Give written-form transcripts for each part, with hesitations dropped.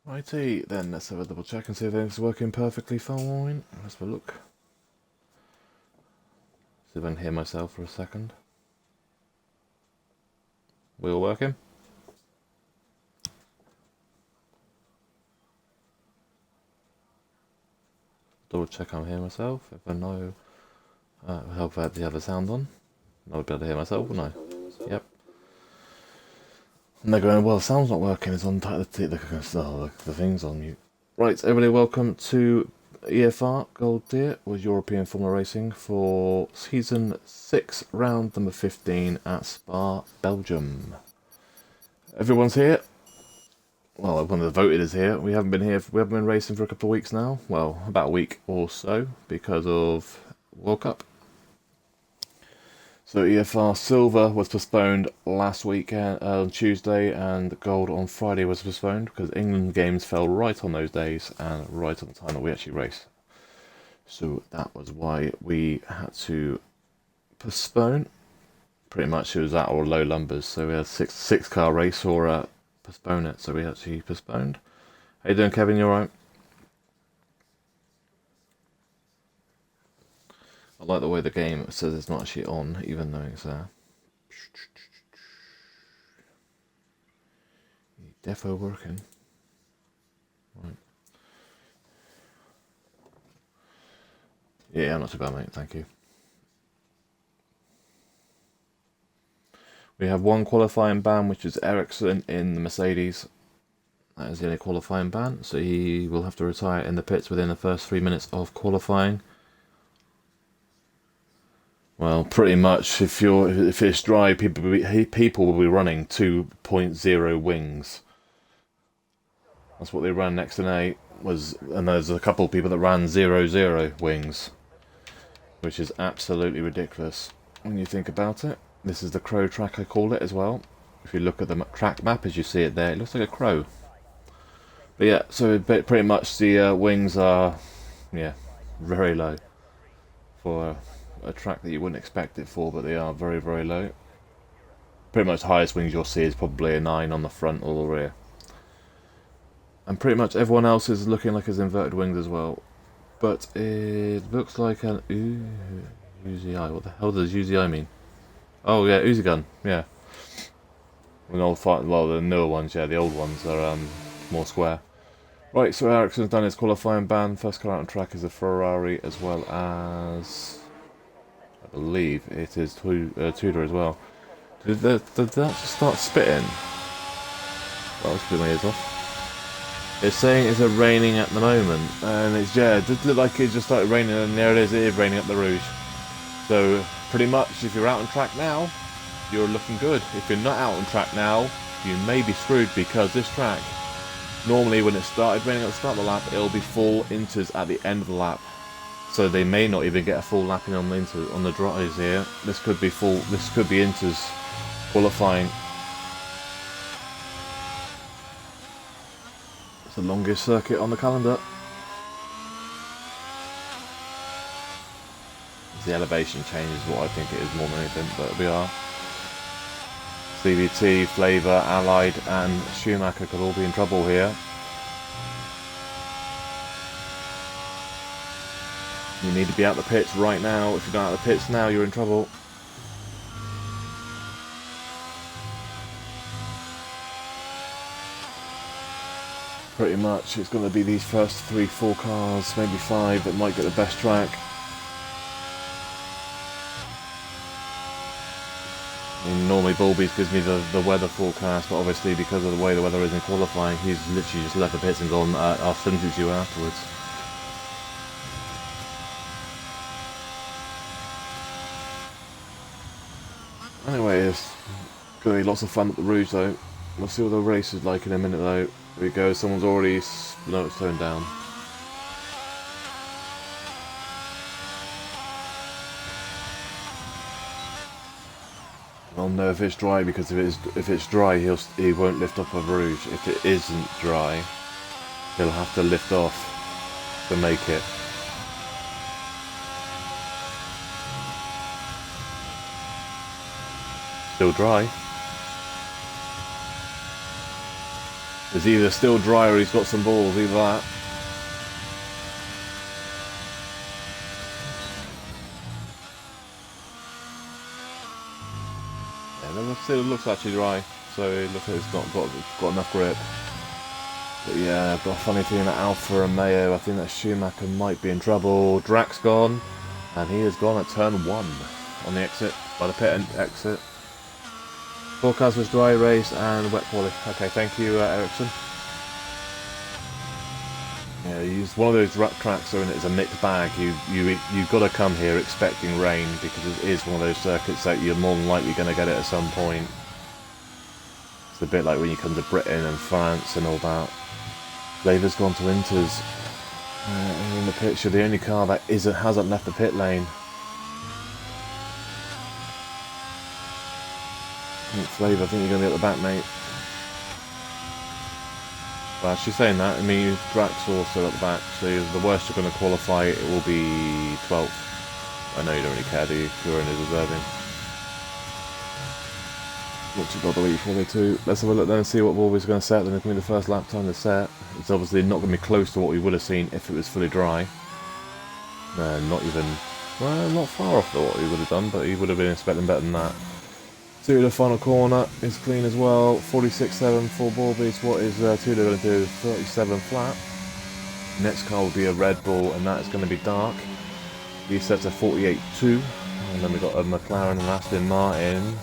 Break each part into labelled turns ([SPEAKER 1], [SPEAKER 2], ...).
[SPEAKER 1] Righty, then let's have a double check and see if everything's working perfectly fine. Let's have a look. See if I can hear myself for a second. We all working? Double check I'm hearing myself. If I know how bad the other sound on. I would be able to hear myself, wouldn't I? Yep. And they're going, well, the sound's not working, it's on the thing's on mute. Right, everybody, welcome to EFR Gold Deer with European Formula Racing for Season 6, round number 15 at Spa, Belgium. Everyone's here. Well, everyone that voted is here. We haven't been racing for a couple of weeks now. Well, about a week or so because of World Cup. So EFR Silver was postponed last week on Tuesday, and Gold on Friday was postponed because England games fell right on those days and right on the time that we actually raced. So that was why we had to postpone. Pretty much it was that or low numbers. So we had six car race or postpone it. So we actually postponed. How you doing, Kevin? You alright? I like the way the game says it's not actually on, even though it's there. Defo working. Right. Yeah, not too bad, mate. Thank you. We have one qualifying ban, which is Ericsson in the Mercedes. That is the only qualifying ban, so he will have to retire in the pits within the first 3 minutes of qualifying. Well, pretty much, if it's dry, people will be running 2.0 wings. That's what they ran next in A and there's a couple of people that ran 0.0 wings, which is absolutely ridiculous when you think about it. This is the crow track, I call it as well. If you look at the track map as you see it there, it looks like a crow. But yeah, so pretty much the wings are, yeah, very low for a track that you wouldn't expect it for, but they are very, very low. Pretty much the highest wings you'll see is probably a 9 on the front or the rear. And pretty much everyone else is looking like his inverted wings as well. But it looks like an Uzi. What the hell does Uzi mean? Oh yeah, Uzi gun, yeah. Well, the newer ones, yeah, the old ones are more square. Right, so Ericsson's done his qualifying ban. First car out on track is a Ferrari, as well as, I believe it is Tudor as well. Did that just start spitting? Well, let's put my ears off. It's saying it's raining at the moment, and it did look like it just started raining, and there it is raining up the Rouge. So, pretty much, if you're out on track now, you're looking good. If you're not out on track now, you may be screwed, because this track, normally when it started raining at the start of the lap, it'll be full inters at the end of the lap. So they may not even get a full lapping on the dries here. This could be inters qualifying. It's the longest circuit on the calendar. The elevation change is what I think it is more than anything, but we are. CVT, Flavor, Allied and Schumacher could all be in trouble here. You need to be out the pits right now. If you're not out the pits now, you're in trouble. Pretty much, it's going to be these first 3-4 cars, maybe 5, that might get the best track. I mean, normally Bulbies gives me the weather forecast, but obviously because of the way the weather is in qualifying, he's literally just left the pits and gone, I'll send it to you afterwards. Anyway, it's going to be lots of fun at the Rouge though. We'll see what the race is like in a minute though. Here we go, someone's already... no, it's slowing down. I'll know if it's dry, because if it's dry he won't lift up a Rouge. If it isn't dry, he'll have to lift off to make it. Still dry. It's either still dry or he's got some balls, either that. Yeah, it looks actually dry, so it looks like it's not got enough grip. But yeah, I've got a funny feeling that Alpha Romeo, I think that Schumacher might be in trouble. Drax gone, and he has gone at turn 1 on the exit, by the pit exit. Forecast was dry race and wet quality. Okay, thank you, Ericsson. Yeah, it's one of those tracks, so it's a mixed bag. You've got to come here expecting rain, because it is one of those circuits that you're more than likely going to get it at some point. It's a bit like when you come to Britain and France and all that. Labour's gone to Inters. In the picture, the only car that hasn't left the pit lane. Flavor, I think you're going to be at the back, mate. Well, she's saying that. I mean, Drax also at the back, so the worst you're going to qualify, it will be 12th. I know you don't really care, do you? You're only reserving. Not too bothered what you probably too. Let's have a look then and see what Wolver's going to set. Then it's going to be the first lap time to set. It's obviously not going to be close to what we would have seen if it was fully dry. Not even... well, not far off what he would have done, but he would have been expecting better than that. To the final corner is clean as well. 46.7 for Bulbies. What is Tudor going to do? 37 flat. Next car will be a Red Bull, and that is going to be dark. He sets a 48.2. And then we've got a McLaren and Aston Martin.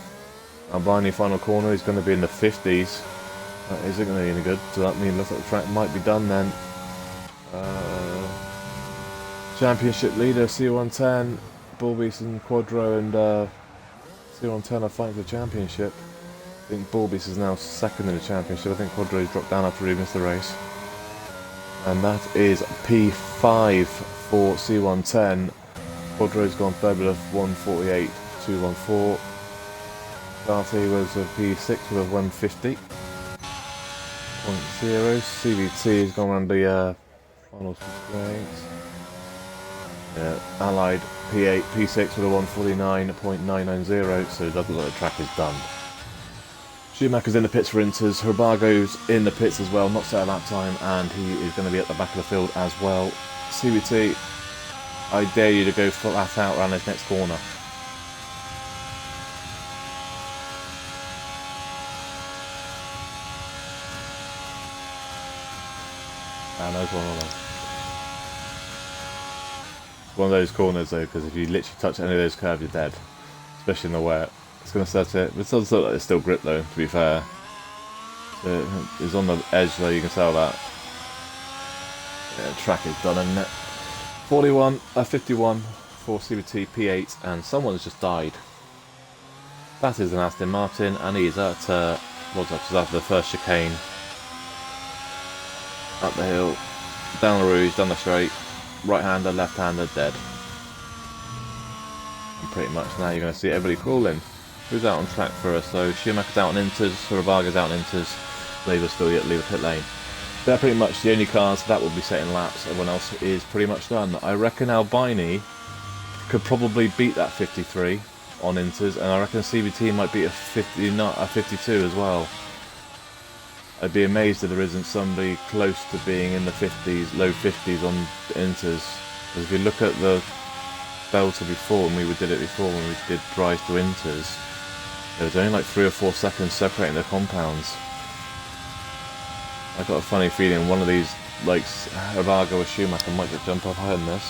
[SPEAKER 1] Albani final corner is going to be in the 50s. That isn't going to be any good. So that means looks like the track might be done then. Championship leader C110, Bulbies and Quadro, and C110 are fighting for the championship. I think Bulbies is now second in the championship. I think Quadro's dropped down after he missed the race. And that is P5 for C110. Quadro's gone third with a 148.214. Darty was a P6 with a 150.0. CVT has gone around the final straight. Yeah, Allied P8, P6 with a 149.990, so it doesn't look like the track is done. Schumacher's in the pits for Inters, Herbago's in the pits as well, not set a lap time, and he is going to be at the back of the field as well. CVT, I dare you to go flat out around this next corner. Nice one, one of those corners though, because if you literally touch any of those curves, you're dead, especially in the wet. It's going to set it. It does look like it's still grip though, to be fair. It's on the edge though, you can tell that. Yeah, the track is done, isn't it? 51 for CVT P8, and someone has just died. That is an Aston Martin, and he's at what's that? Just after the first chicane. Up the hill, down the Rouge, down the straight, right-hander, left-hander, dead. And pretty much now you're going to see everybody crawling. Who's out on track for us? So Schumacher's out on Inters, Surabaga's out on Inters, Labour's still yet to leave the pit lane. They're pretty much the only cars that will be setting laps. Everyone else is pretty much done. I reckon Albini could probably beat that 53 on Inters, and I reckon CVT might beat a 52 as well. I'd be amazed if there isn't somebody close to being in the 50s, low 50s on Inters. Because if you look at the Belter before, and we did it before when we did drives to Inters, there was only like 3 or 4 seconds separating the compounds. I got a funny feeling one of these, like Harago or Schumacher, might just jump up higher than this.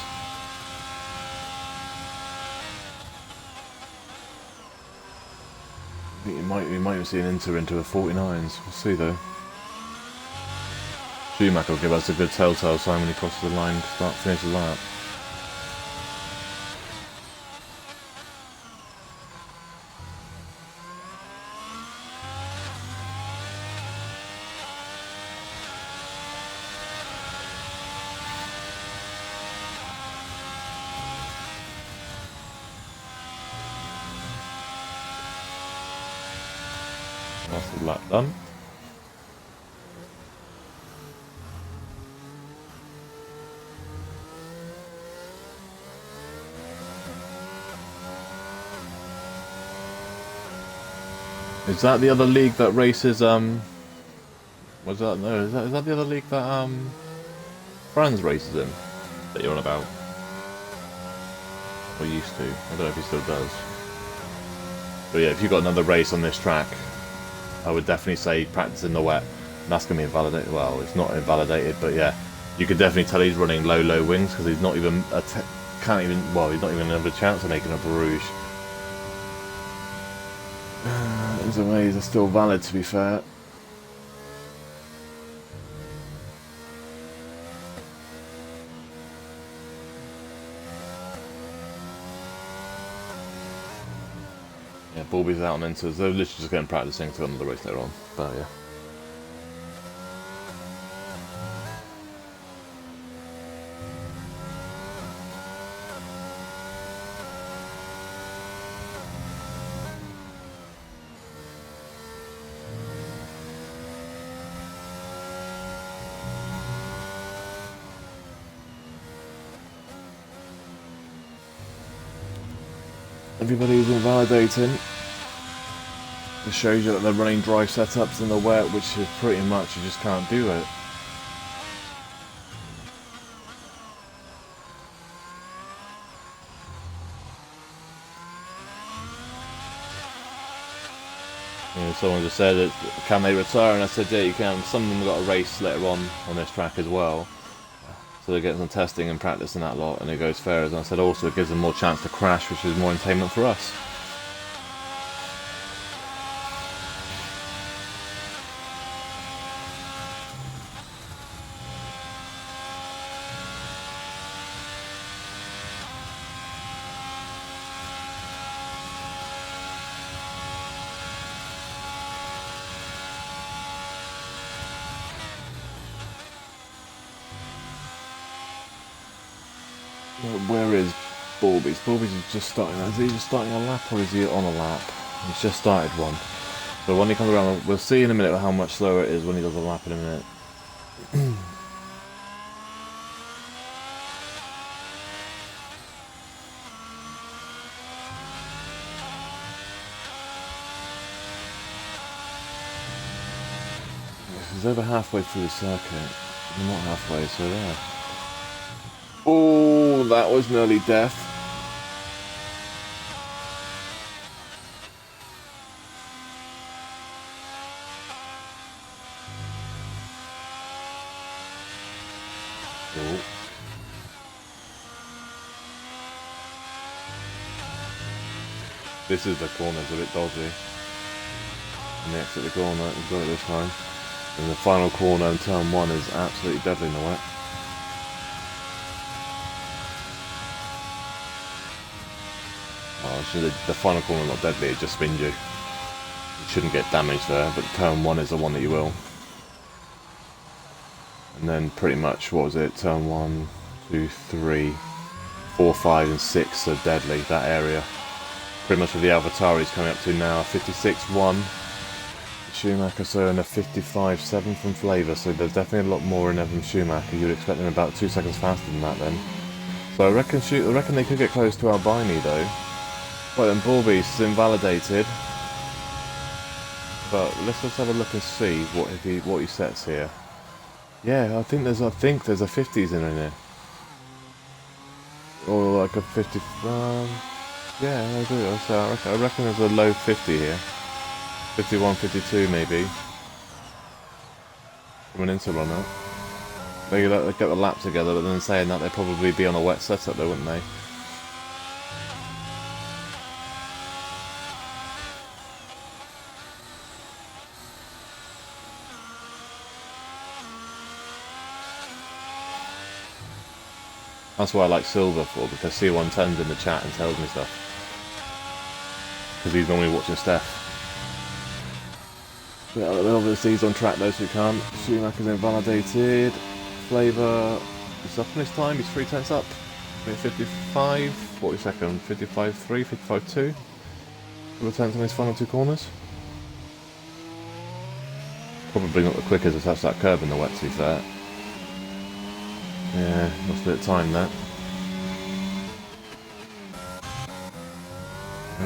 [SPEAKER 1] I think you might even see an into a 49s. We'll see though. Schumacher will give us a good telltale sign when he crosses the line to finish the lap. That's the lap done. Is that the other league that races, was that, no, is that the other league that, Franz races in? That you're on about? Or used to? I don't know if he still does. But yeah, if you've got another race on this track, I would definitely say practice in the wet. That's going to be invalidated. Well, it's not invalidated, but yeah, you could definitely tell he's running low wings because he's not even he's not even going to have a chance of making a Barouge. His ways are still valid, to be fair. Yeah, Bulby's out on enters. They're literally just getting practicing to another race later on. But yeah. Everybody's invalidating. It shows you that they're running dry setups in the wet, which is pretty much you just can't do it. You know, someone just said, can they retire? And I said, yeah, you can. Some of them got a race later on this track as well. So they're getting some testing and practice and that lot, and it goes fair. As I said, also it gives them more chance to crash, which is more entertainment for us. Where is Bulby's? Bulby's is just starting. Is he just starting a lap or is he on a lap? He's just started one. So when he comes around, we'll see in a minute how much slower it is when he does a lap in a minute. He's over halfway through the circuit. Not halfway, so yeah. Oh, that was nearly death. Oh. This is the corner's a bit dodgy. And the exit the corner, we've got it this time. And the final corner in turn 1 is absolutely deadly in the wet. Oh, the final corner not deadly, it just spins you. You shouldn't get damaged there, but turn 1 is the one that you will. And then pretty much, what was it, turn 1, 2, 3, 4, 5 and 6 are deadly, that area. Pretty much with the AlphaTauri's coming up to now, 56.1 Schumacher, so and a 55.7 from Flavor, so there's definitely a lot more in there from Schumacher. You'd expect them about 2 seconds faster than that then. So I reckon they could get close to Albini though. Well, then Bulby's invalidated. But let's just have a look and see what he sets here. Yeah, I think there's a 50s in there. Or like a 50. Yeah, I do. So I reckon there's a low 50 here. 51, 52 maybe. From an Inter runner. They get the lap together, but then saying that they'd probably be on a wet setup though, wouldn't they? That's why I like Silver for, because C110's in the chat and tells me stuff. Because he's normally watching Steph. Yeah, obviously he's on track though, so he can't. Schumacher's invalidated. Flavor is up on his time, he's 3/10 up. 55, 40 second, 55.3, 55.2. 4/10 on his final two corners. Probably not the quickest to touch that curb in the wet, to be fair. Yeah, lost a bit of time there.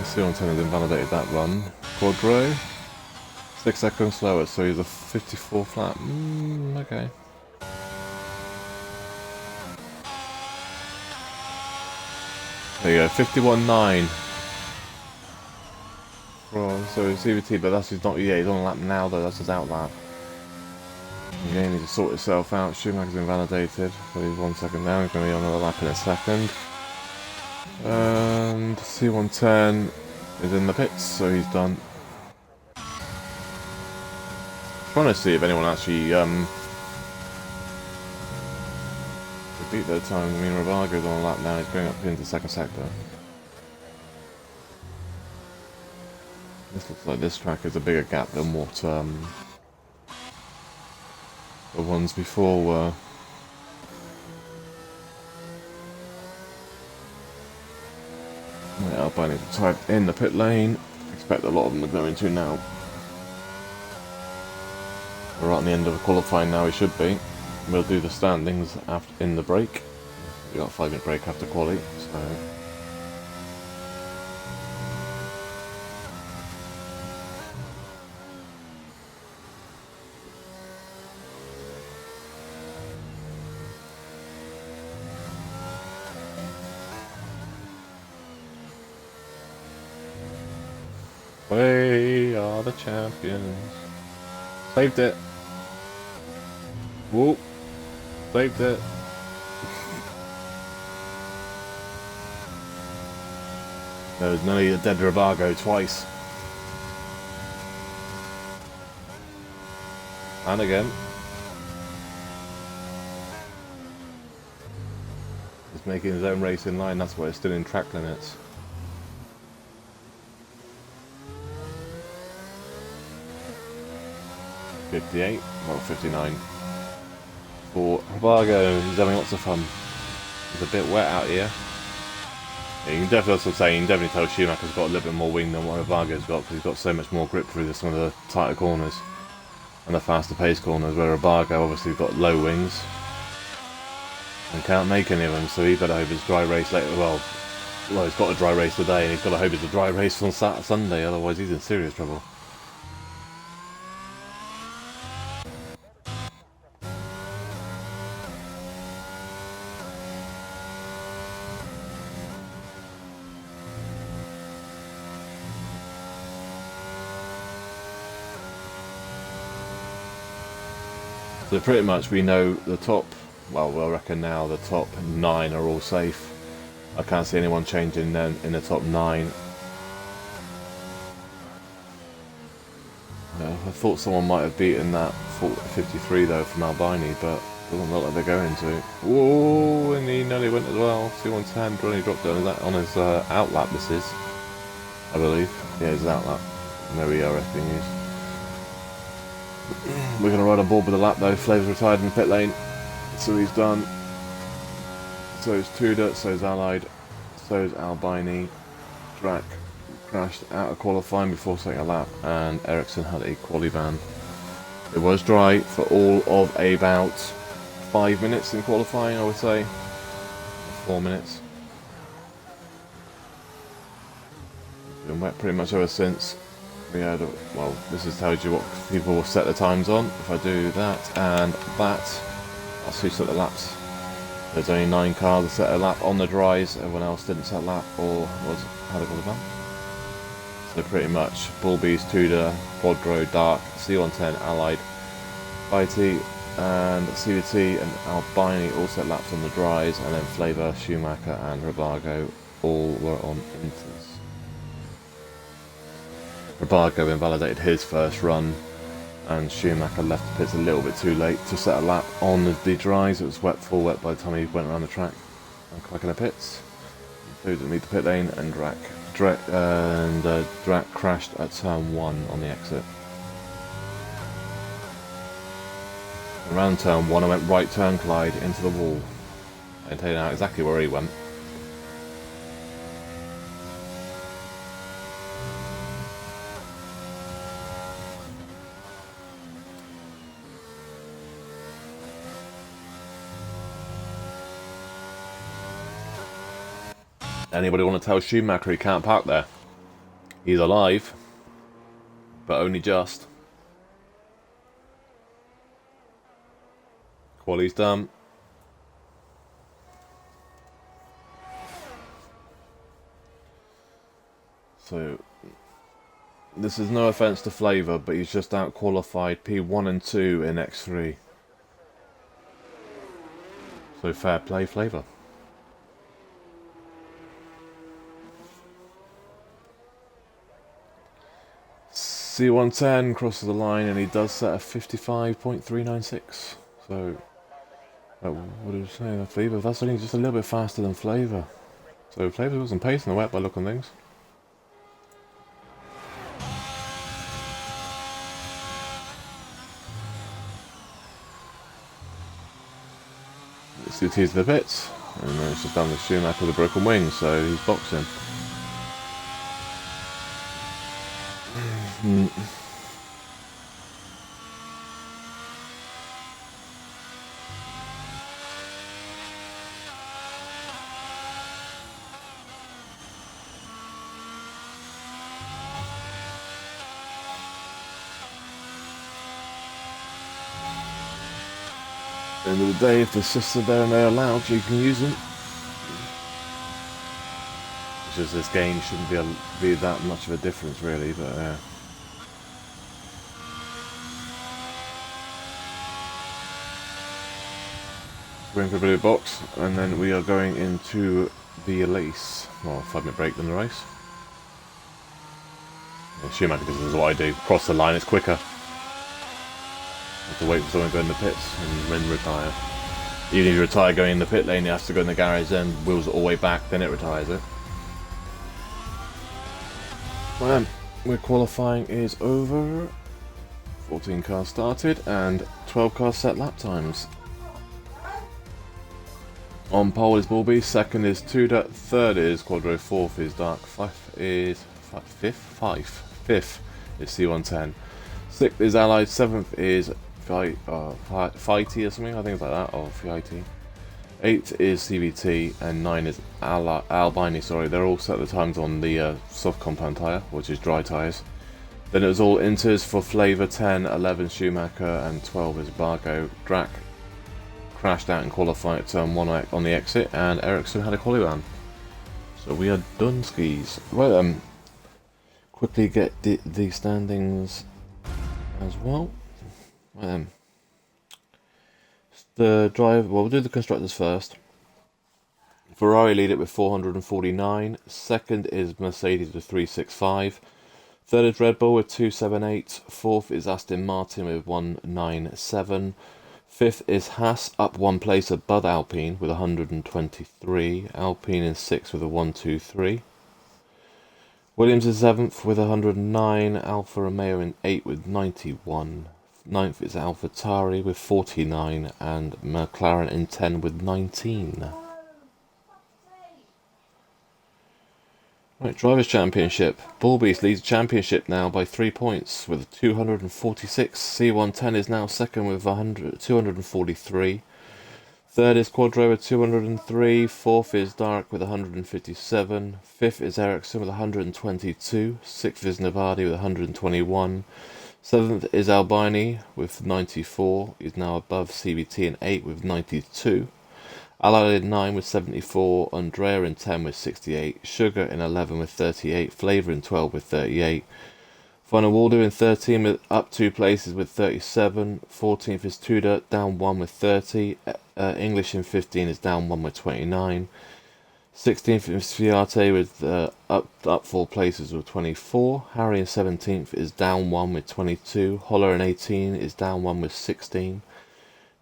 [SPEAKER 1] C110 has invalidated that run. Quadro, 6 seconds slower, so he's a 54 flat. Okay. There you go, 51.9. So CVT, but that's his not. Yeah, he's on a lap now though. That's his out lap. The game needs to sort itself out. Schumacher's invalidated, so he's 1 second down. He's going to be on another lap in a second. And C110 is in the pits, so he's done. Trying to see if anyone actually could beat their time. I mean, Rivargo's on a lap now. He's going up into second sector. This looks like this track is a bigger gap than what the ones before were. Yeah, Albani typed in the pit lane. Expect a lot of them are going to now. We're right at the end of the qualifying now, we should be. We'll do the standings after in the break. We got a 5-minute break after quali, so. We are the champions. Saved it. Whoop. Saved it. There's nearly a dead Rivargo twice. And again. He's making his own racing line, that's why it's still in track limits. .58, well 59. For Rivargo, he's having lots of fun. It's a bit wet out here. Yeah, you can definitely, that's what I'm saying, you can definitely tell Schumacher's got a little bit more wing than what Rivargo's got, because he's got so much more grip through some of the tighter corners and the faster pace corners, where Rivargo obviously got low wings and can't make any of them, so he better hope it's dry race later. Well, he's got a dry race today, and he's got to hope it's a dry race on Sunday, otherwise he's in serious trouble. So pretty much we know the top, well we'll reckon now the top 9 are all safe. I can't see anyone changing then in the top 9. I thought someone might have beaten that 53 though from Albani, but doesn't look like they're going to. Whoa, and he nearly went as well. C110 really dropped down on his outlap, this is, I believe. Yeah, his outlap. There we are, being used. We're going to ride on board with the lap though. Flavor's retired in the pit lane, so he's done. So is Tudor, so is Allied, so is Albini. Drac crashed out of qualifying before taking a lap, and Ericsson had a quali ban. It was dry for all of about 5 minutes in qualifying, I would say. 4 minutes. It's been wet pretty much ever since. We had, well, this is tells you what people will set the times on. If I do that and that, that's who set the laps. There's only 9 cars that set a lap on the dries. Everyone else didn't set a lap or had a ban. So pretty much Bullbees, Tudor, Quadro, Dark, C110, Allied, IT, and CVT and Albini all set laps on the dries, and then Flavor, Schumacher, and Rivargo all were on inters. Rivargo invalidated his first run, and Schumacher left the pits a little bit too late to set a lap on the dries. It was wet, full wet by the time he went around the track. Back in the pits. Those that meet the pit lane, and Drac crashed at turn 1 on the exit. Around turn 1 I went right turn glide into the wall. I can tell you now exactly where he went. Anybody want to tell Schumacher he can't park there? He's alive, but only just. Quali's done. So, this is no offence to Flavour, but he's just out-qualified P1 and 2 in X3. So fair play, Flavour. C110 crosses the line and he does set a 55.396. So, what did I say? Flavour, that's only just a little bit faster than Flavour. So Flavour wasn't pacing the wet by looking things. It's the tease to the pits, and then it's just down the Schumacher with a broken wing, so he's boxing. At the end of the day, if the assists are there and they're allowed, you can use them. It's just this game shouldn't be that much of a difference, really, but yeah. We're in for a blue box, and then we are going into the lace. Well, 5-minute break than the race. Yeah, Schumacher, this is what I do. Cross the line, it's quicker. Have to wait for someone to go in the pits and then retire. Even if you retire going in the pit lane, you have to go in the garage, then wheels all the way back, then it retires it. Well, where qualifying is over. 14 cars started and 12 cars set lap times. On pole is Bulby, second is Tudor, third is Quadro, fourth is Dark, fifth is C110, sixth is Allied, seventh is Fighty or something, I think it's like that, or Fighty. 8th is CVT and 9 is Albini, sorry, they're all set the times on the soft compound tyre, which is dry tyres. Then it was all inters for Flavour, 10, 11 Schumacher and 12 is Bargo. Drac crashed out in qualifying at turn 1 on the exit and Ericsson had a quali ban. So we are done skis. Right, quickly get the standings as well. The drive, well, we'll do the constructors first. Ferrari lead it with 449. Second is Mercedes with 365. Third is Red Bull with 278. Fourth is Aston Martin with 197. Fifth is Haas, up one place above Alpine with 123. Alpine in sixth with a 123. Williams is seventh with 109. Alfa Romeo in eighth with 91. Ninth is AlphaTauri with 49 and McLaren in 10 with 19. Right, Drivers' Championship. Bullbeast leads the championship now by 3 points with 246. C110 is now second with 243. Third is Quadro with 203. Fourth is Dark with 157. Fifth is Ericsson with 122. Sixth is Navadi with 121. Seventh is Albini with 94. He's now above CVT in 8 with 92. Allied in 9 with 74. Andrea in 10 with 68. Sugar in 11 with 38. Flavour in 12 with 38. Final Waldo in 13 with up 2 places with 37. 14th is Tudor, down 1 with 30. English in 15 is down 1 with 29. 16th is Fiate with up 4 places with 24. Harry in 17th is down 1 with 22. Holler in 18 is down 1 with 16.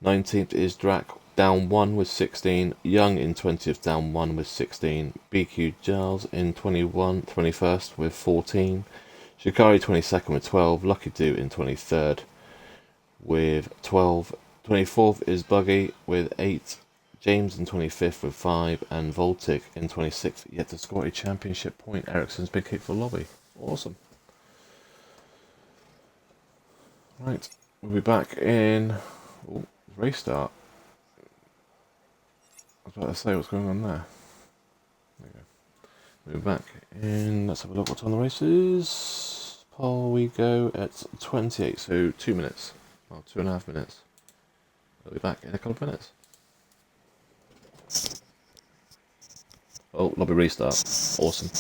[SPEAKER 1] 19th is Drac down 1 with 16. Young in 20th, down 1 with 16. BQ Giles in 21st with 14. Shikari 22nd with 12. Lucky Do in 23rd with 12. 24th is Buggy with 8. James in 25th with 5. And Voltic in 26th, yet to score a championship point. Ericsson's big kick for lobby. Awesome. Right, we'll be back in race start. I was about to say what's going on there. There we go. We'll be back in. Let's have a look what time the race is. Poll, we go at 28, so 2 minutes. Well, 2.5 minutes. We'll be back in a couple of minutes. Oh, lobby restart. Awesome.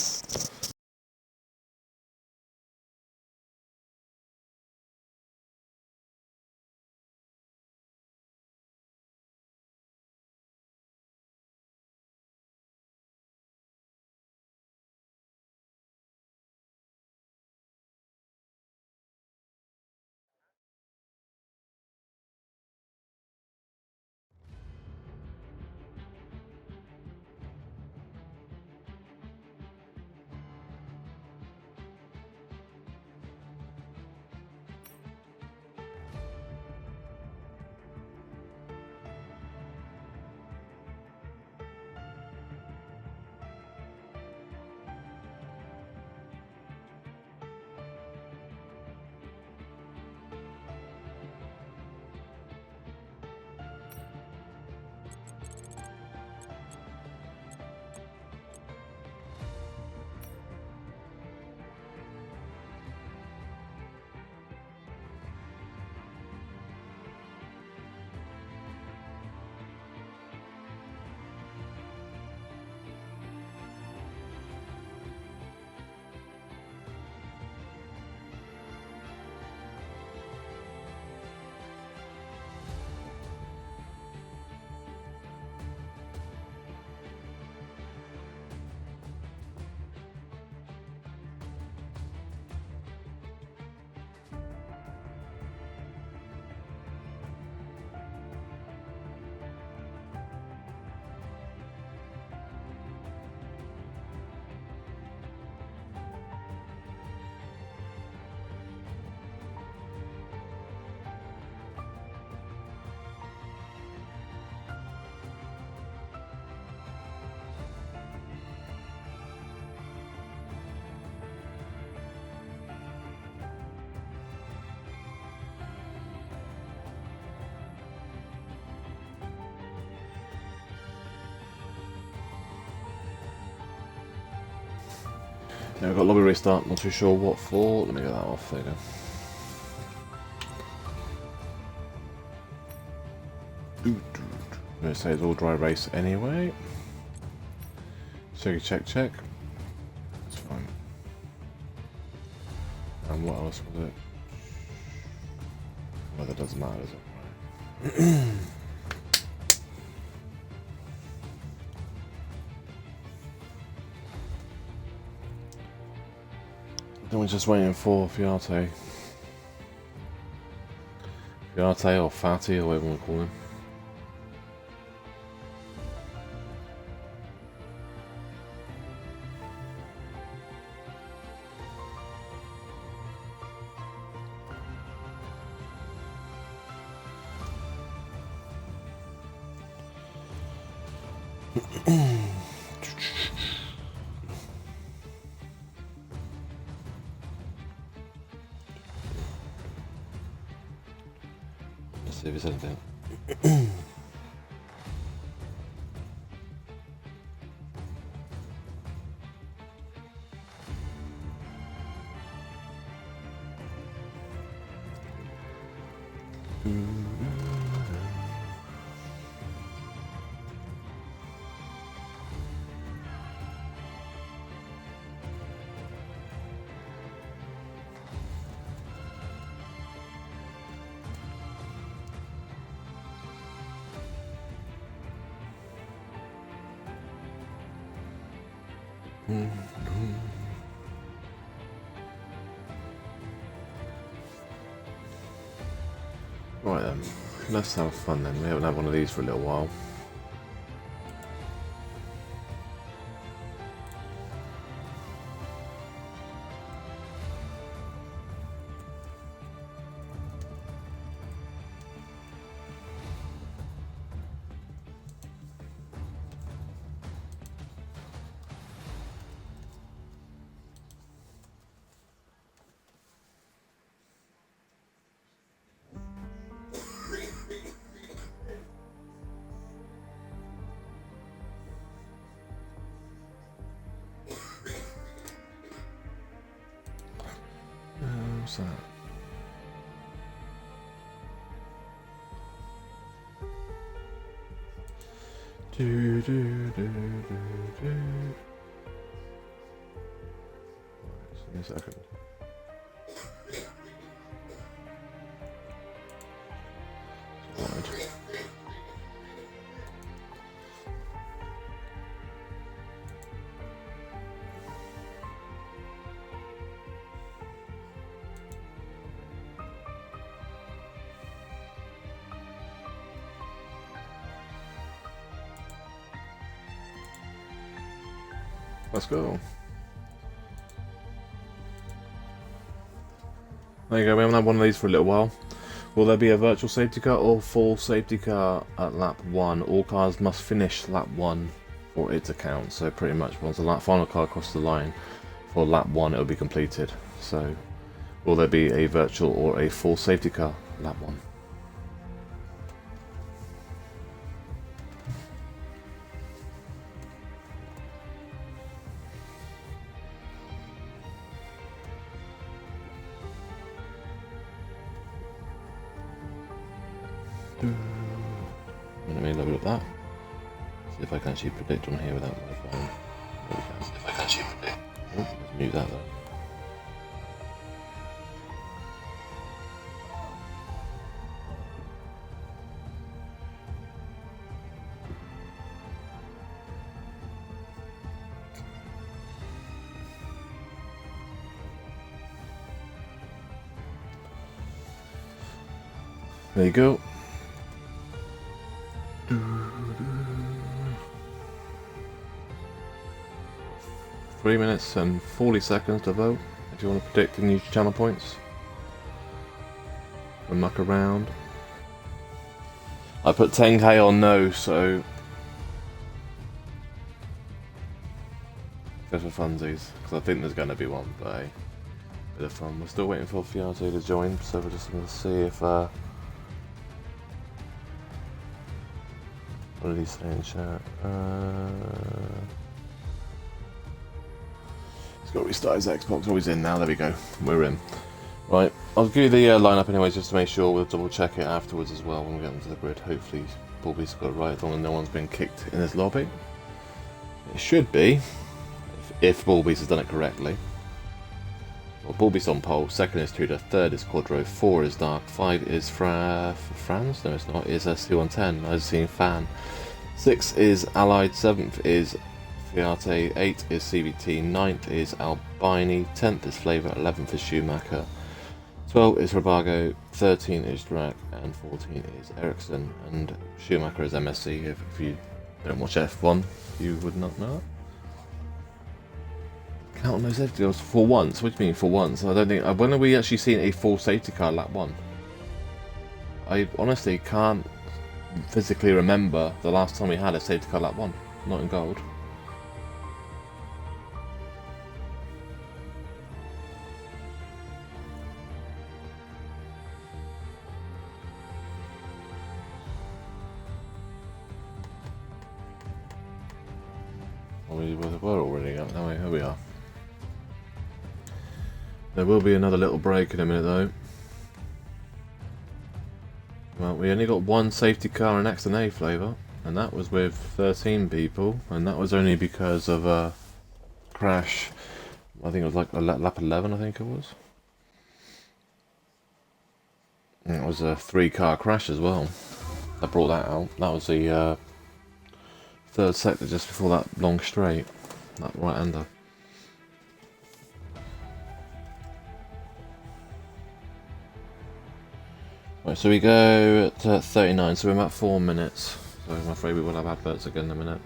[SPEAKER 1] Now we've got lobby restart, not too sure what for. Let me get that off, there you go. I'm going to say it's all dry race anyway. Check. That's fine. And what else was it? Well, that doesn't matter, does it? Then we're just waiting for Fiarte. Fiarte or Fatty or whatever you want to call him. Let's see if there's anything. Right then. let's have fun then. We haven't had one of these for a little while. What's that? Do, do, do, do, do. Right, give me a second. Right. Let's go. There you go, we haven't had one of these for a little while. Will there be a virtual safety car or full safety car at lap 1? All cars must finish lap 1 for it to count. So pretty much once the final car crosses the line for lap 1 it will be completed. So will there be a virtual or a full safety car lap 1? Let me load up that. See if I can actually predict on here without my phone. There we go. See if I can actually predict. Oh, let's mute that though. There you go. 3 minutes and 40 seconds to vote. If you want to predict the new channel points and muck around. I put 10k on no, so just for funsies, because I think there's going to be one, but hey, bit of fun. We're still waiting for Fiance to join, so we're just going to see if what did he say in chat? He's got to restart his Xbox. Oh, he's in now. There we go. We're in. Right. I'll give you the lineup anyways, just to make sure. We'll double check it afterwards as well when we get into the grid. Hopefully, Bulby's got it right as long as no one's been kicked in this lobby. It should be, if Bulby's has done it correctly. Well, Bulby's on pole. Second is Tudor. Third is Quadro. 4 is Dark. 5 is Franz. No, it's not. It's SC110. I've seen Fan. 6 is Allied. 7th is Fiat. 8 is CVT. 9th is Albini. 10th is Flavor. 11th is Schumacher. 12 is Rabago. 13 is Drac. And 14 is Ericsson. And Schumacher is MSC. If you don't watch F1, you would not know. Count on those safety cars for once. What do you mean for once? I don't think. When have we actually seen a full safety car lap 1? I honestly can't physically remember the last time we had a safety car lap 1. Not in gold. We're already up now. Here we are. There will be another little break in a minute though. Well, we only got one safety car in Xtreme flavour, and that was with 13 people, and that was only because of a crash. I think it was like a lap 11, I think it was. And it was a 3-car crash as well. I brought that out. That was the third sector just before that long straight, that right-hander. Right, so we go at 39, so we're about 4 minutes. So I'm afraid we will have adverts again in a minute.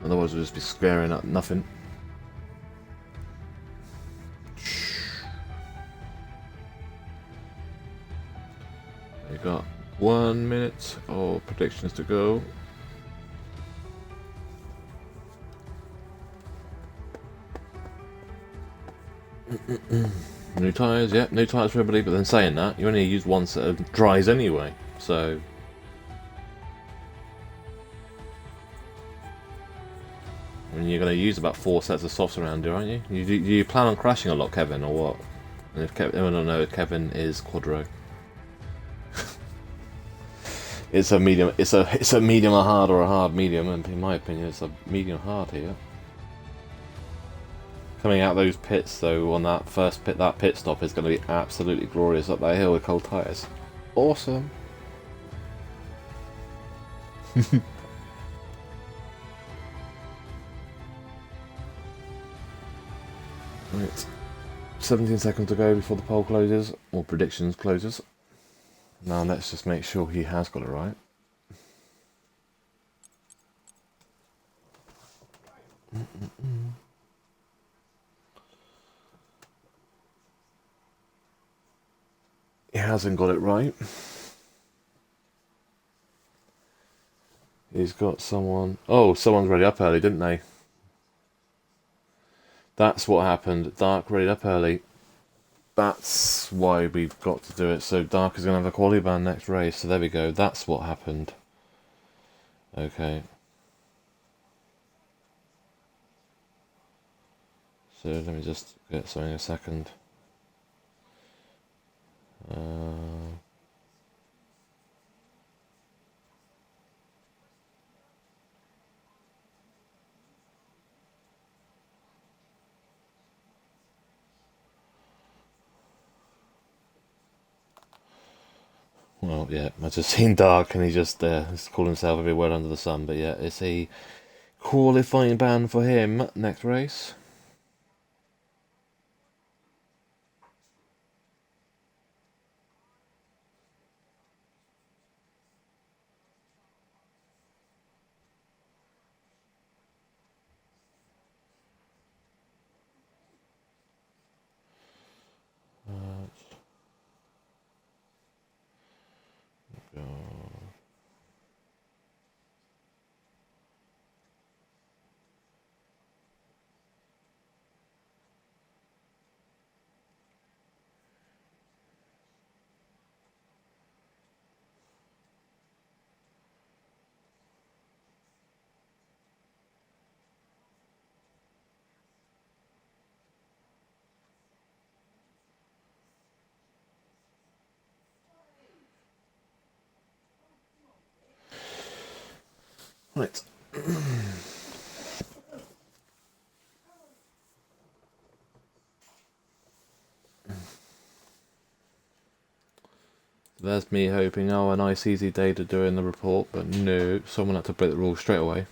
[SPEAKER 1] Otherwise we'll just be squaring up nothing. We got 1 minute of predictions to go. New tyres, yeah, new tyres for everybody, but then saying that, you only use one set of dries anyway, so... I mean, you're going to use about 4 sets of softs around here, aren't you? You plan on crashing a lot, Kevin, or what? And if anyone don't know, Kevin is Quadro. It's a medium, it's a medium or hard or a hard medium, and in my opinion it's a medium hard here. Coming out those pits though, on that first pit, that pit stop is going to be absolutely glorious up that hill with cold tyres. Awesome. Right, 17 seconds to go before the poll closes, or predictions closes. Now let's just make sure he has got it right. He hasn't got it right. He's got someone... Oh, someone's ready up early, didn't they? That's what happened. Dark ready up early. That's why we've got to do it. So Dark is going to have a quality ban next race. So there we go. That's what happened. Okay. So let me just get something a second. Well, yeah, I just seen Dark and he just called himself every word under the sun. But yeah, it's a qualifying ban for him next race. Right. There's me hoping, oh, a nice easy day to do in the report, but no, someone had to break the rules straight away.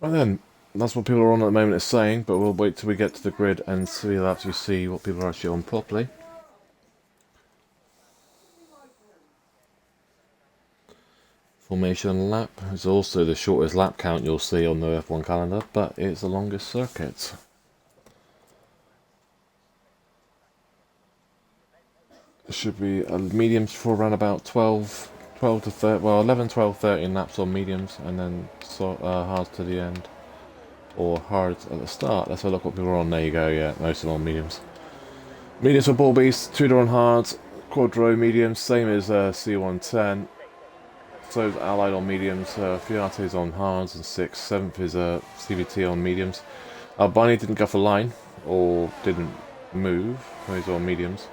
[SPEAKER 1] Well then, that's what people are on at the moment is saying, but we'll wait till we get to the grid and so we'll actually see what people are actually on properly. Formation lap is also the shortest lap count you'll see on the F1 calendar, but it's the longest circuit. It should be mediums for around about 12 to 30, well 11, 12, 13 laps on mediums, and then hards to the end. Or hards at the start. Let's have a look what people are on. There you go, yeah, most of them on mediums. Mediums for Ball Beast, Tudor on hards, Quadro mediums, same as C110. So is Allied on mediums, Fiate's on hards and 6th, 7th is CVT on mediums. Albani didn't go for line, or didn't move, he's on mediums.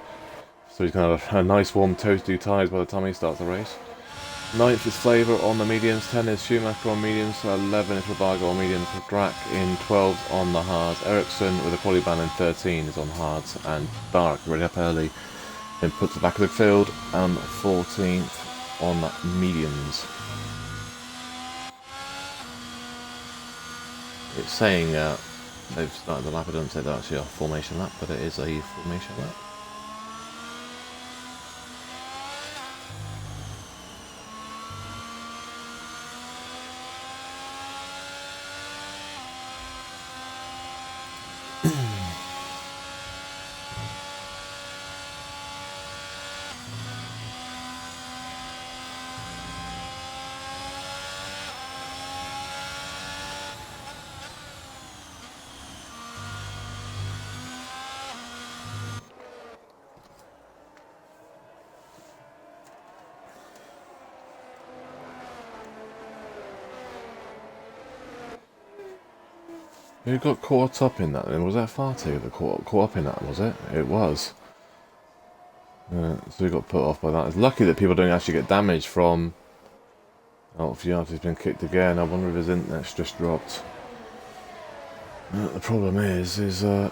[SPEAKER 1] So he's going to have a nice warm toasty tyres by the time he starts the race. 9th is Flavour on the mediums, 10 is Schumacher on mediums, 11 is Rabago on mediums, Drac in 12 on the hards, Ericsson with a Polyban in 13 is on hards, and Dark ready up early, then puts the back of the field, and 14th on mediums. It's saying they've started the lap. I don't say that's actually a formation lap, but it is a formation lap. Who got caught up in that then? Was that Fatu that caught up in that, was it? It was. So we got put off by that. It's lucky that people don't actually get damaged from... Oh, Fiati's been kicked again. I wonder if his internet's just dropped. The problem is AI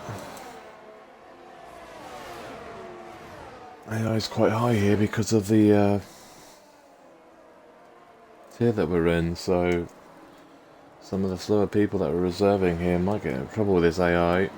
[SPEAKER 1] is quite high here because of the tier that we're in, so some of the slower people that are reserving here might get in trouble with this AI.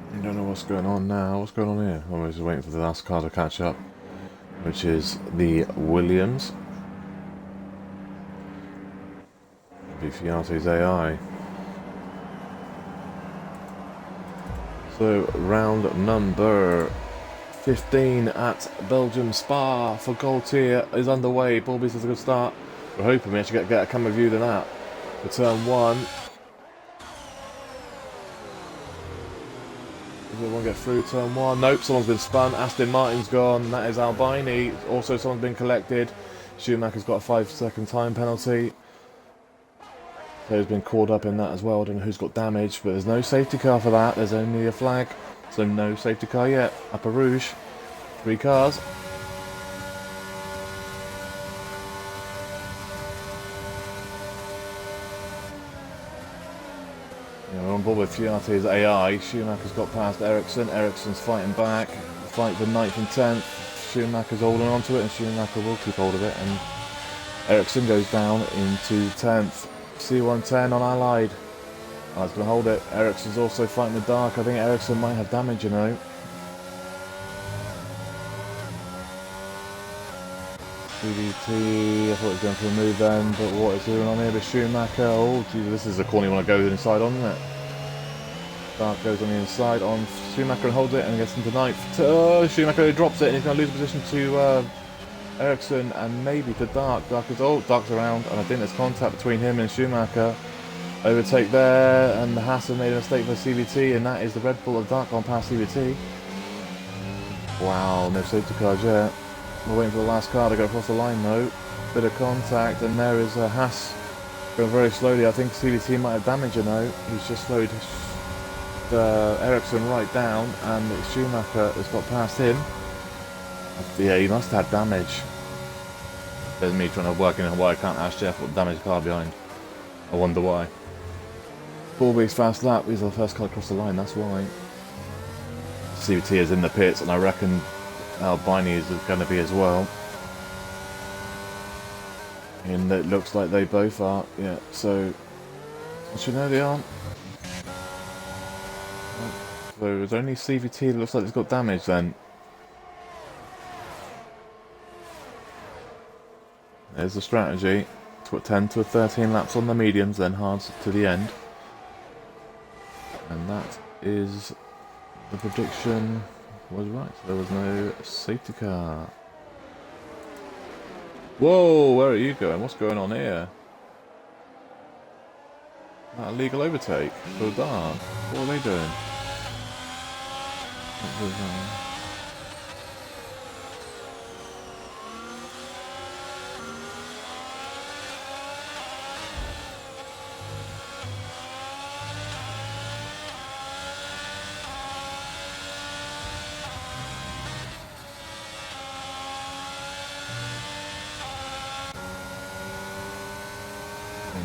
[SPEAKER 1] I don't know what's going on now. What's going on here? I'm just waiting for the last car to catch up, which is the Williams. Be Fiati's AI. So round number 15 at Belgium Spa for Gold Tier is underway. Bobby's has a good start. We're hoping we actually get a camera view than that for turn 1. Does everyone get through turn 1? Nope, someone's been spun. Aston Martin's gone. That is Albini. Also, someone's been collected. Schumacher's got a 5-second time penalty. So he's been caught up in that as well. I don't know who's got damage, but there's no safety car for that. There's only a flag. So no safety car yet. Upper Rouge. 3 cars. We're on board with Fiati's AI. Schumacher's got past Ericsson. Ericsson's fighting back. Fight for 9th and 10th. Schumacher's holding on to it, and Schumacher will keep hold of it. And Ericsson goes down into 10th. C110 on Allied. Oh, it's going to hold it. Ericsson's also fighting the dark. I think Ericsson might have damage, you know. CVT, I thought he was going for a move then, but what is doing on here with Schumacher? Oh, geez, this is the corner you want to go inside on, isn't it? Dark goes on the inside on Schumacher and holds it and gets into 9th. Schumacher drops it and he's going to lose position to Ericsson and maybe to Dark. Dark's around, and I think there's contact between him and Schumacher. Overtake there, and the Haas have made a mistake for CVT, and that is the Red Bull of Dark gone past CVT. Wow, no safety cars yet. We're waiting for the last car to go across the line though. Bit of contact, and there is a Haas going very slowly. I think CVT might have damage, you know. He's just slowed Ericsson right down, and Schumacher has got past him. Yeah, he must have damage. There's me trying to work in why I can't ask Jeff what damage car behind. I wonder why. Ballby's fast lap, he's the first car across the line, that's why. CVT is in the pits, and I reckon Albini is going to be as well. And it looks like they both are, yeah, so... Don't you know they aren't? So it's only CVT that looks like it's got damage then. There's the strategy. 10 to 13 laps on the mediums, then hards to the end. And that is the prediction was right. There was no safety car. Whoa, where are you going? What's going on here? That illegal overtake for Dart. What are they doing?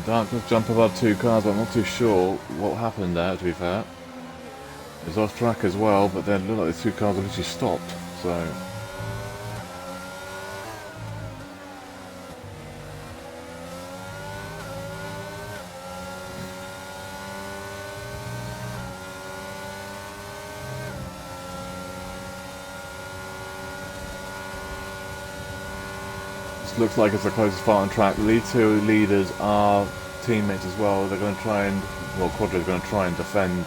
[SPEAKER 1] Dark could jump above 2 cars, but I'm not too sure what happened there, to be fair. It was off track as well, but then it looked like the 2 cars had literally stopped, so... Looks like it's the closest part on track. The lead 2 leaders are teammates as well. They're going to try and, well, Quadra's going to try and defend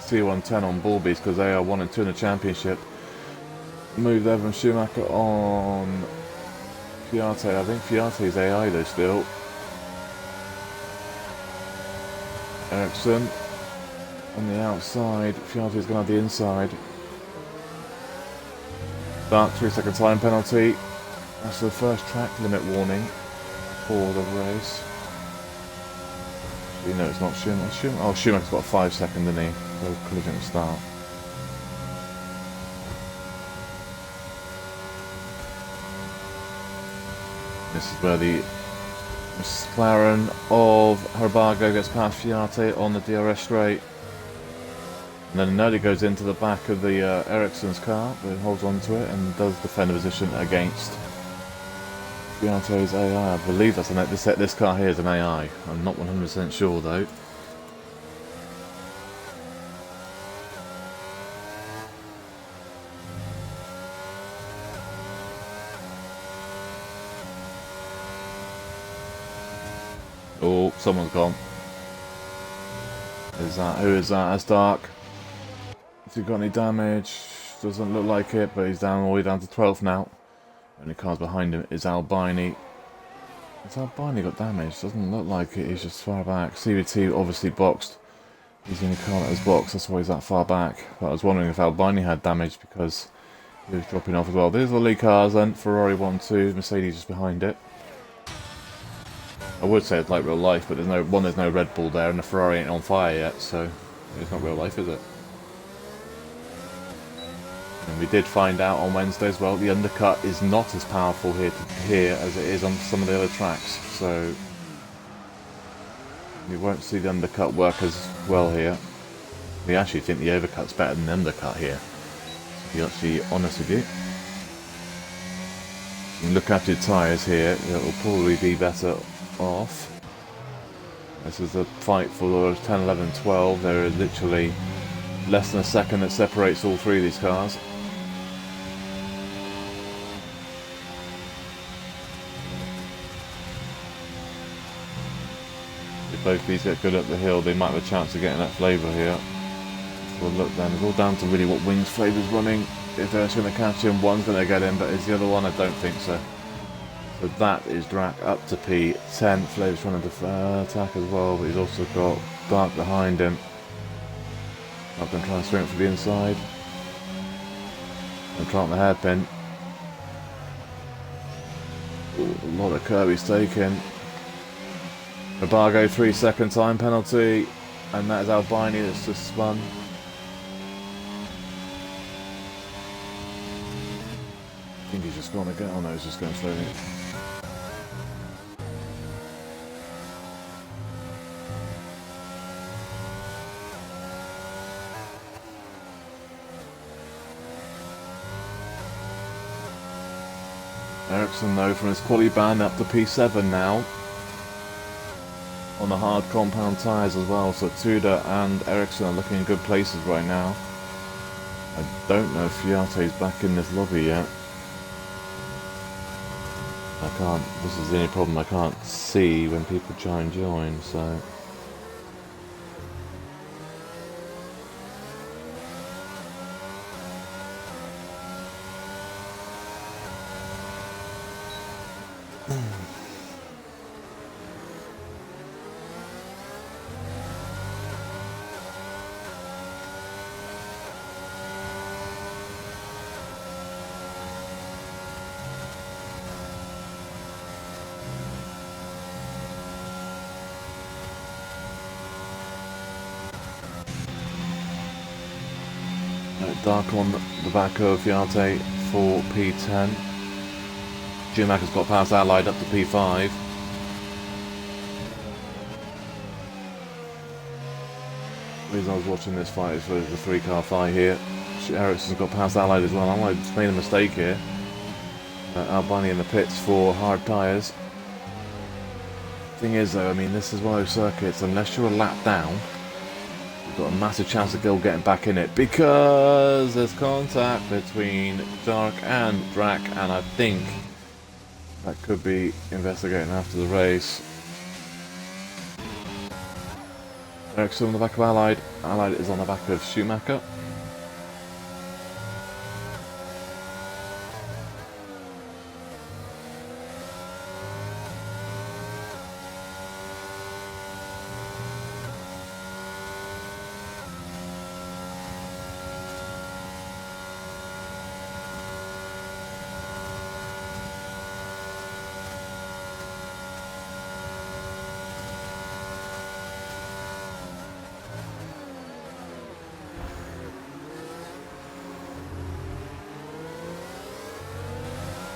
[SPEAKER 1] C110 on Bullbees because they are 1 and 2 in the championship. Move there from Schumacher on Fiate. I think Fiate's AI though still. Ericsson on the outside. Fiate's going to have the inside. That 3-second time penalty. That's the first track limit warning for the race. You know it's not Schumacher. Oh, Schumacher's got a 5-second, didn't he? So collision at the start. This is where the McLaren of Herbago gets past Fiate on the DRS straight. And then nearly goes into the back of the Ericsson's car, but holds on to it and does defend the position against Fiate's AI. I believe that's this car here is an AI. I'm not 100% sure though. Oh, someone's gone. Who is that? That's Dark. Has he got any damage? Doesn't look like it, but he's down all the way down to 12th now. And the cars behind him is Albini. Has Albini got damage? Doesn't look like it, he's just far back. CVT obviously boxed. He's in the car that was boxed, that's why he's that far back. But I was wondering if Albini had damage because he was dropping off as well. There's the lead cars then, Ferrari 1-2, Mercedes just behind it. I would say it's like real life, but there's no Red Bull there and the Ferrari ain't on fire yet, so it's not real life, is it? And we did find out on Wednesday as well, the undercut is not as powerful here as it is on some of the other tracks. So you won't see the undercut work as well here. We actually think the overcut's better than the undercut here, to be actually honest with you. You can look after your tyres here, it'll probably be better off. This is a fight for the 10, 11, 12. There is literally less than a second that separates all 3 of these cars. If both these get good up the hill, they might have a chance of getting that flavour here. We'll look then. It's all down to really what Wings flavour's running. If they're going to catch him, one's going to get him, but is the other one? I don't think so. So that is Drac up to P10. Flavor's trying to attack as well, but he's also got Dark behind him. I'm going to try and swing it for the inside. I'm trying the hairpin. Ooh, a lot of curb he's taking. Embargo 3-second time penalty, and that is Albini that's just spun. I think he's just going to get on. Oh no, he's just going slowly. Ericsson though from his quali ban up to P7 now. On the hard compound tyres as well, so Tudor and Ericsson are looking in good places right now. I don't know if Fiate's back in this lobby yet. I can't, this is the only problem, I can't see when people try and join, so... Dark on the back of Yarte for P10. Schumacher's got past Allied up to P5. The reason I was watching this fight is for the 3-car fight here. Ericsson's got past Allied as well. I might have made a mistake here. Albani in the pits for hard tyres. Thing is though, I mean, this is one of those circuits, unless you're a lap down, got a massive chance of Gil getting back in it because there's contact between Dark and Drac, and I think that could be investigating after the race. Ericsson on the back of Allied. Allied is on the back of Schumacher.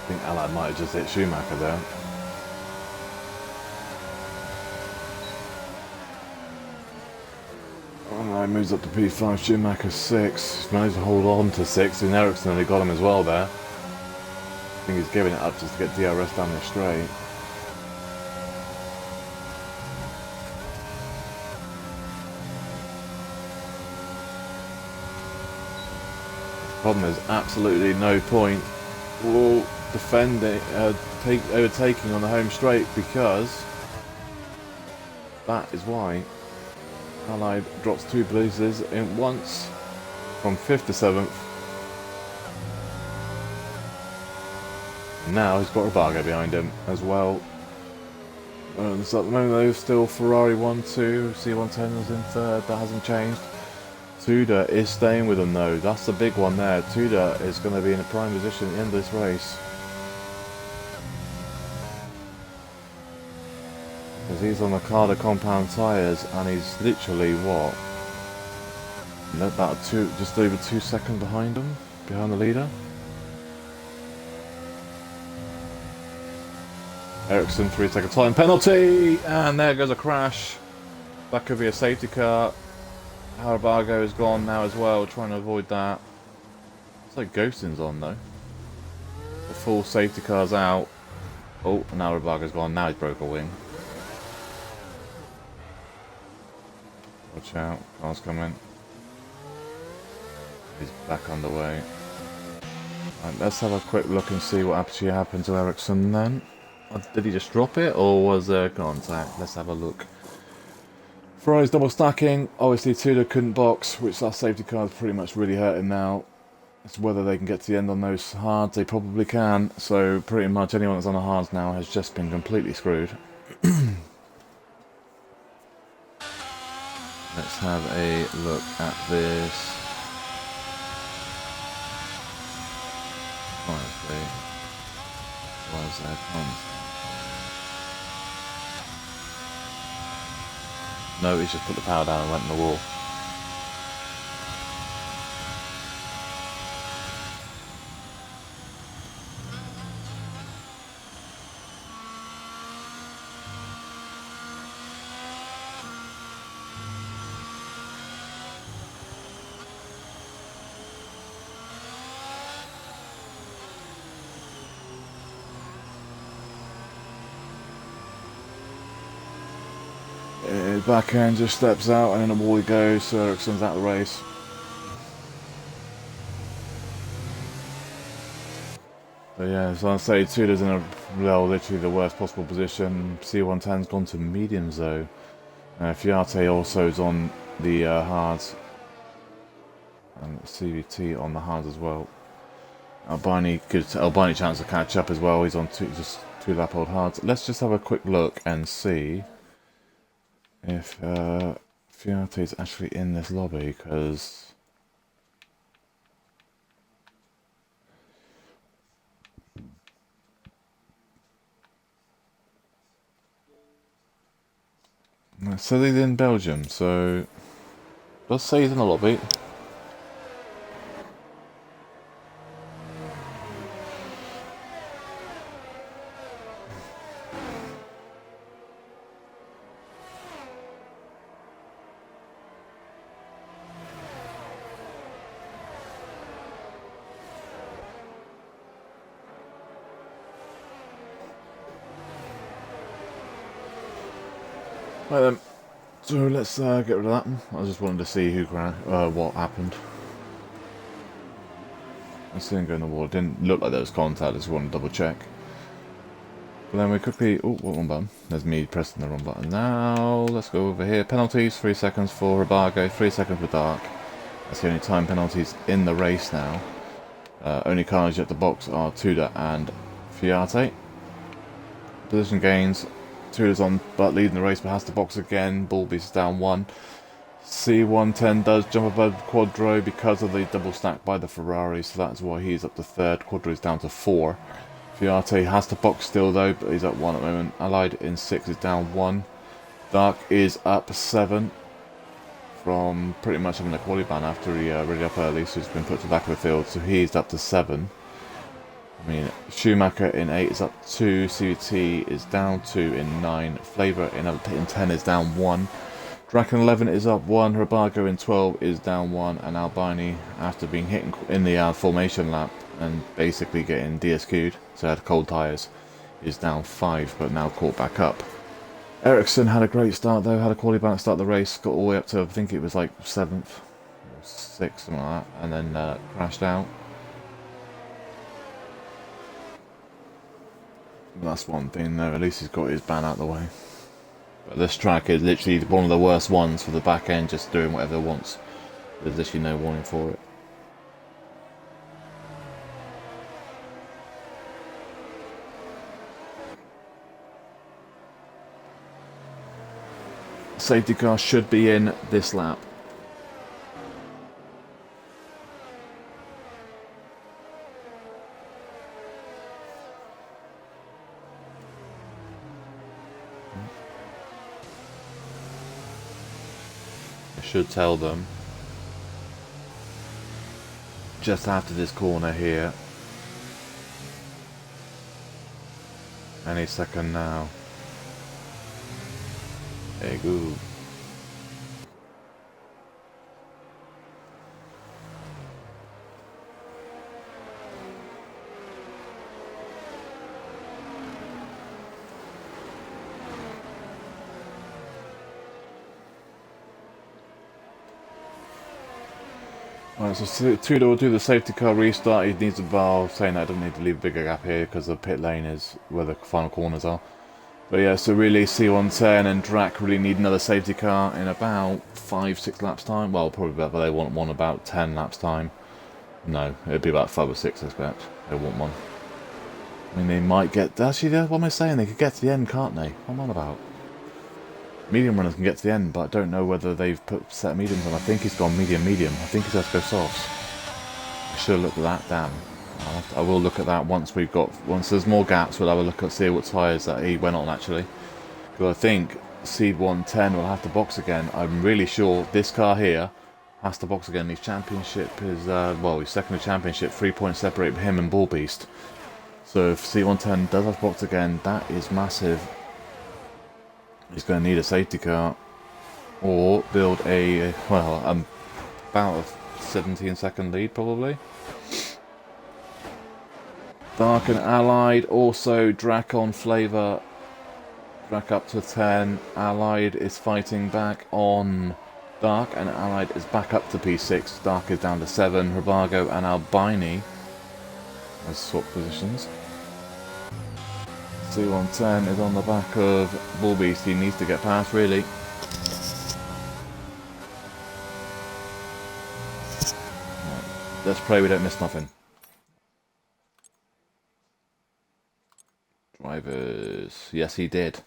[SPEAKER 1] I think Allied might have just hit Schumacher there. Allied moves up to P5, Schumacher 6. He's managed to hold on to 6, and Ericsson only got him as well there. I think he's giving it up just to get DRS down the straight. Problem is absolutely no point for defending, overtaking on the home straight, because that is why Allied drops 2 places in once from 5th to 7th. Now he's got Rabago behind him as well. So at the moment though, still Ferrari 1-2, C110 is in 3rd, that hasn't changed. Tuda is staying with them though, that's the big one there. Tuda is going to be in a prime position at the end of this race. Because he's on the Carter compound tyres, and he's literally what? About just over 2 seconds behind him, behind the leader. Ericsson 3-second time penalty, and there goes a crash. That could be a safety car. Harabago is gone now as well, trying to avoid that. Looks like Ghosting's on though. The full safety car's out. Oh, now Harabago's gone, now he's broke a wing. Watch out, car's coming. He's back underway. Right, let's have a quick look and see what actually happened to Ericsson then. Did he just drop it, or was there contact? Let's have a look. Ferrari's double stacking. Obviously Tuda couldn't box, which that safety car is pretty much really hurting now. It's whether they can get to the end on those hards. They probably can. So pretty much anyone that's on the hards now has just been completely screwed. Let's have a look at this. Honestly, was there contact? No, he's just put the power down and went in the wall. Backhand just steps out and in the wall he goes, so Ericsson's out of the race. But yeah, so I'd say Tudor's in a, well, literally the worst possible position. C110's gone to mediums though. Fiate also is on the hards. And CVT on the hards as well. Albini chance to catch up as well. He's on just two lap old hards. Let's just have a quick look and see if Fiate is actually in this lobby, because so he's in Belgium. So let's say he's in the lobby. Right then, so let's get rid of that. I just wanted to see what happened. I see him go in the wall. It didn't look like there was contact. I just wanted to double check. But then we quickly... Oh, what one button? There's me pressing the wrong button. Now, let's go over here. Penalties, 3 seconds for Rabago, 3 seconds for Dark. That's the only time penalties in the race now. Only cars at the box are Tudor and Fiate. Position gains. Tudor's on, but leading the race, but has to box again. Bullbeast down 1. C110 does jump above Quadro because of the double stack by the Ferrari, so that's why he's up to 3rd. Quadro is down to 4. Fiate has to box still though, but he's up 1 at the moment. Allied in 6 is down 1. Dark is up 7 from pretty much having a quali ban after he really up early, so he's been put to the back of the field, so he's up to 7. I mean, Schumacher in 8 is up 2, CVT is down 2 in 9, Flavor in 10 is down 1, Drac in 11 is up 1, Rabago in 12 is down 1, and Albini, after being hit in the formation lap and basically getting DSQ'd, so had cold tyres, is down 5, but now caught back up. Ericsson had a great start though, had a quality ban to start the race, got all the way up to, I think it was like 7th, or 6th, something like that, and then crashed out. That's one thing though, at least he's got his ban out of the way. But this track is literally one of the worst ones for the back end, just doing whatever it wants. There's literally no warning for it. Safety car should be in this lap. Should tell them just after this corner here, any second now. There you go. Right, so Tudor will do the safety car restart. He needs a valve, saying that I don't need to leave a bigger gap here because the pit lane is where the final corners are. But yeah, so really C110 and Drac really need another safety car in about 5-6 laps time. Well, probably about, but they want one about 10 laps time. No, it'd be about 5 or 6, I expect. They want one. I mean, they might get... Actually, what am I saying? They could get to the end, can't they? What am I on about? Medium runners can get to the end, but I don't know whether they've put set mediums on. I think he's gone medium. I think he's has to go softs. I should have looked at that, damn. I will look at that once there's more gaps, we'll have a look at see what tyres that he went on actually. Because I think Seed 110 will have to box again. I'm really sure this car here has to box again. His championship is, his second championship, 3 points separate him and Bullbeast. So if C110 does have to box again, that is massive. He's going to need a safety car or build about a 17-second lead probably. Dark and Allied, also Drac on Flavor. Drac up to 10. Allied is fighting back on Dark, and Allied is back up to P6. Dark is down to 7. Rabago and Albini Let's swap positions. C110 is on the back of Bullbeast. He needs to get past, really. Right. Let's pray we don't miss nothing. Drivers. Yes, he did.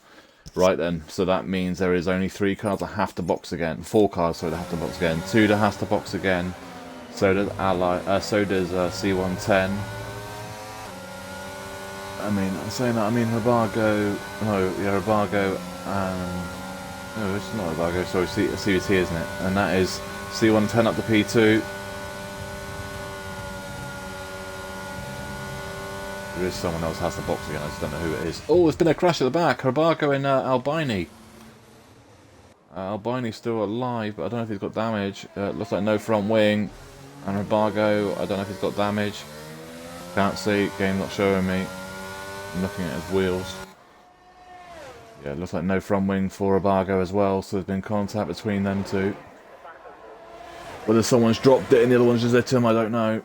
[SPEAKER 1] Right then, so that means there is only 3 cars that have to box again. 4 cars, sorry, that have to box again. 2 that has to box again. So does C110. I mean, I'm saying that, I mean, Rabargo, no, yeah, Rabargo and, no, it's not Rabargo, sorry, CVT, isn't it? And that is C110 up to P2. There is someone else has to box again, I just don't know who it is. Oh, there's been a crash at the back, Rabargo and Albini. Albini's still alive, but I don't know if he's got damage. Looks like no front wing. And Rabargo, I don't know if he's got damage. Can't see, game not showing me. I'm looking at his wheels. Yeah, it looks like no front wing for Rabargo as well, so there's been contact between them two. Whether someone's dropped it and the other one's just hit him, I don't know.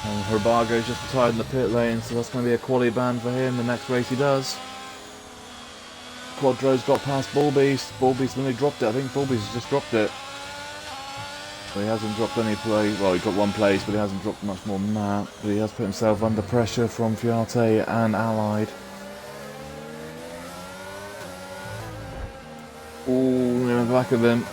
[SPEAKER 1] And Rabargo's just retired in the pit lane, so that's going to be a quality ban for him the next race he does. Quadro's got past Bullbeast. Bullbeast nearly dropped it. I think Bullbeast has just dropped it. But he hasn't dropped any place. Well, he dropped 1 place, but he hasn't dropped much more than that. But he has put himself under pressure from Fiat and Allied. Ooh, in the back of them.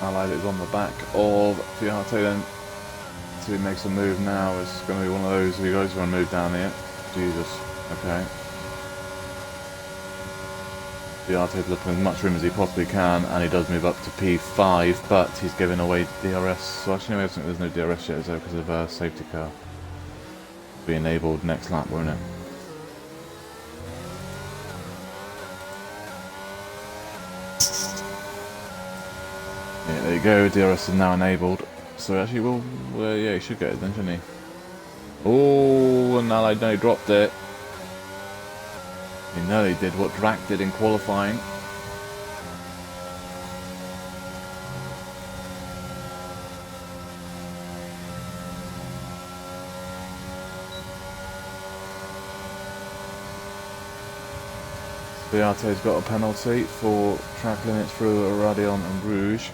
[SPEAKER 1] Allied is on the back of Fiat then. So he makes a move now. It's going to be one of those. You guys want to move down here? Jesus. Okay. Fiat is looking as much room as he possibly can, and he does move up to P5, but he's giving away DRS. So actually, I think there's no DRS yet, is there, because of a safety car. Be enabled next lap, won't it? Yeah, there you go, DRS is now enabled. So actually, well, yeah, he should get it then, shouldn't he? Oh, and Allied nearly dropped it. He nearly did what Drac did in qualifying. Spiate's got a penalty for track limits through Radion and Rouge.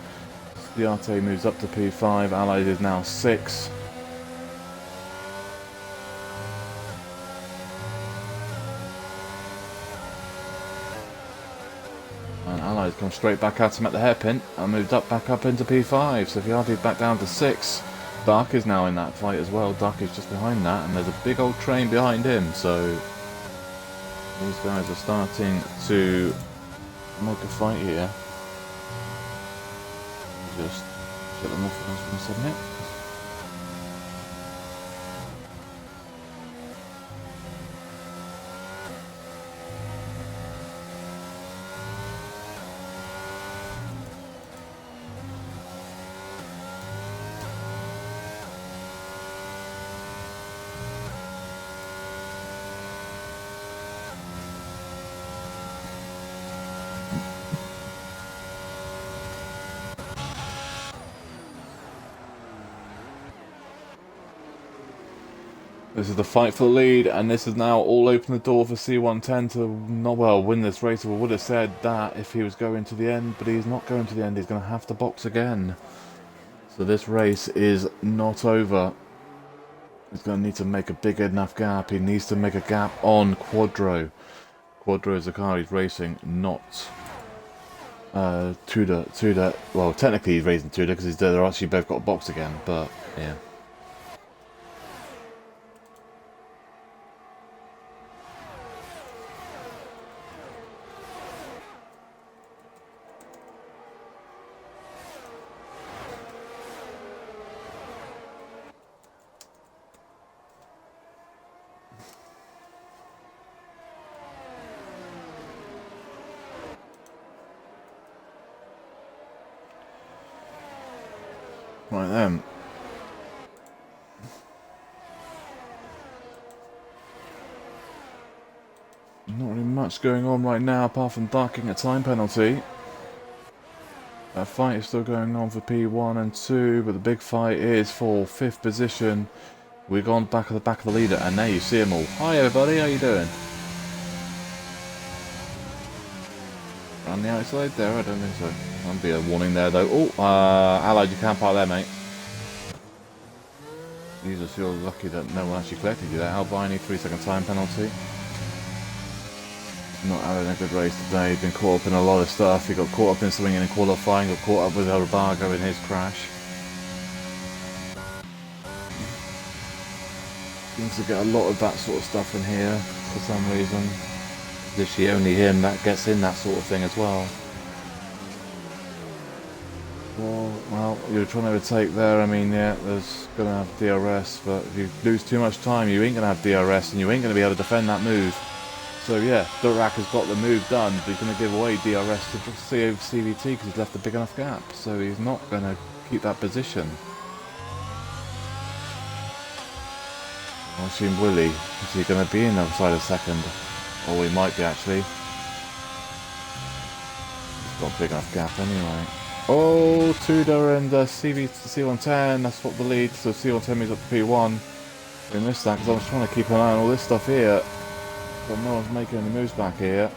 [SPEAKER 1] Spiate moves up to P5, Allied is now 6. And Allied come straight back at him at the hairpin and moved up back up into P5. So Fiate's back down to 6. Dark is now in that fight as well. Dark is just behind that, and there's a big old train behind him, so these guys are starting to make a fight here. Just shut them off for 1 second. This is the fight for the lead, and this has now all opened the door for C110 to not well win this race. We would have said that if he was going to the end, but he's not going to the end. He's going to have to box again. So this race is not over. He's going to need to make a big enough gap. He needs to make a gap on Quadro. Quadro is the car he's racing, not Tudor. Tudor. Well, technically he's racing Tudor because they're actually both got a box again, but yeah. Right then. Not really much going on right now apart from ducking a time penalty. That fight is still going on for P1 and 2, but the big fight is for 5th position. We've gone back at the back of the leader, and there you see them all. Hi everybody, how you doing? On the outside there? I don't think so. That'll be a warning there though. Oh, Allied, you can't park there, mate. You just feel lucky that no one actually collected you there. Albini, 3-second time penalty. Not having a good race today. Been caught up in a lot of stuff. He got caught up in swinging and qualifying. Got caught up with El Rabago in his crash. Seems to get a lot of that sort of stuff in here for some reason. Literally only him that gets in that sort of thing as well. Well, you're trying to overtake there. I mean, yeah, there's going to have DRS, but if you lose too much time, you ain't going to have DRS, and you ain't going to be able to defend that move. So yeah, Durak has got the move done, but he's going to give away DRS to CVT because he's left a big enough gap. So he's not going to keep that position. Watching Willie, is he going to be in the side of second? Or he might be actually. He's got a big enough gap anyway. Oh, Tudor and C110, that's what the lead, so C110 moves up to P1. We missed that because I was trying to keep an eye on all this stuff here. But no one's making any moves back here.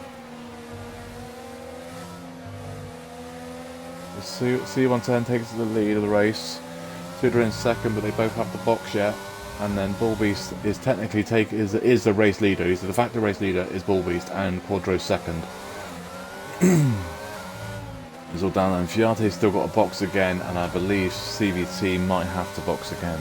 [SPEAKER 1] C110 takes the lead of the race. Tudor in second, but they both have the box yet. And then Bullbeast is technically is the race leader. He's the de facto race leader is Bullbeast, and Quadro second. It's all down, and Fiate's still got a box again, and I believe CVT might have to box again.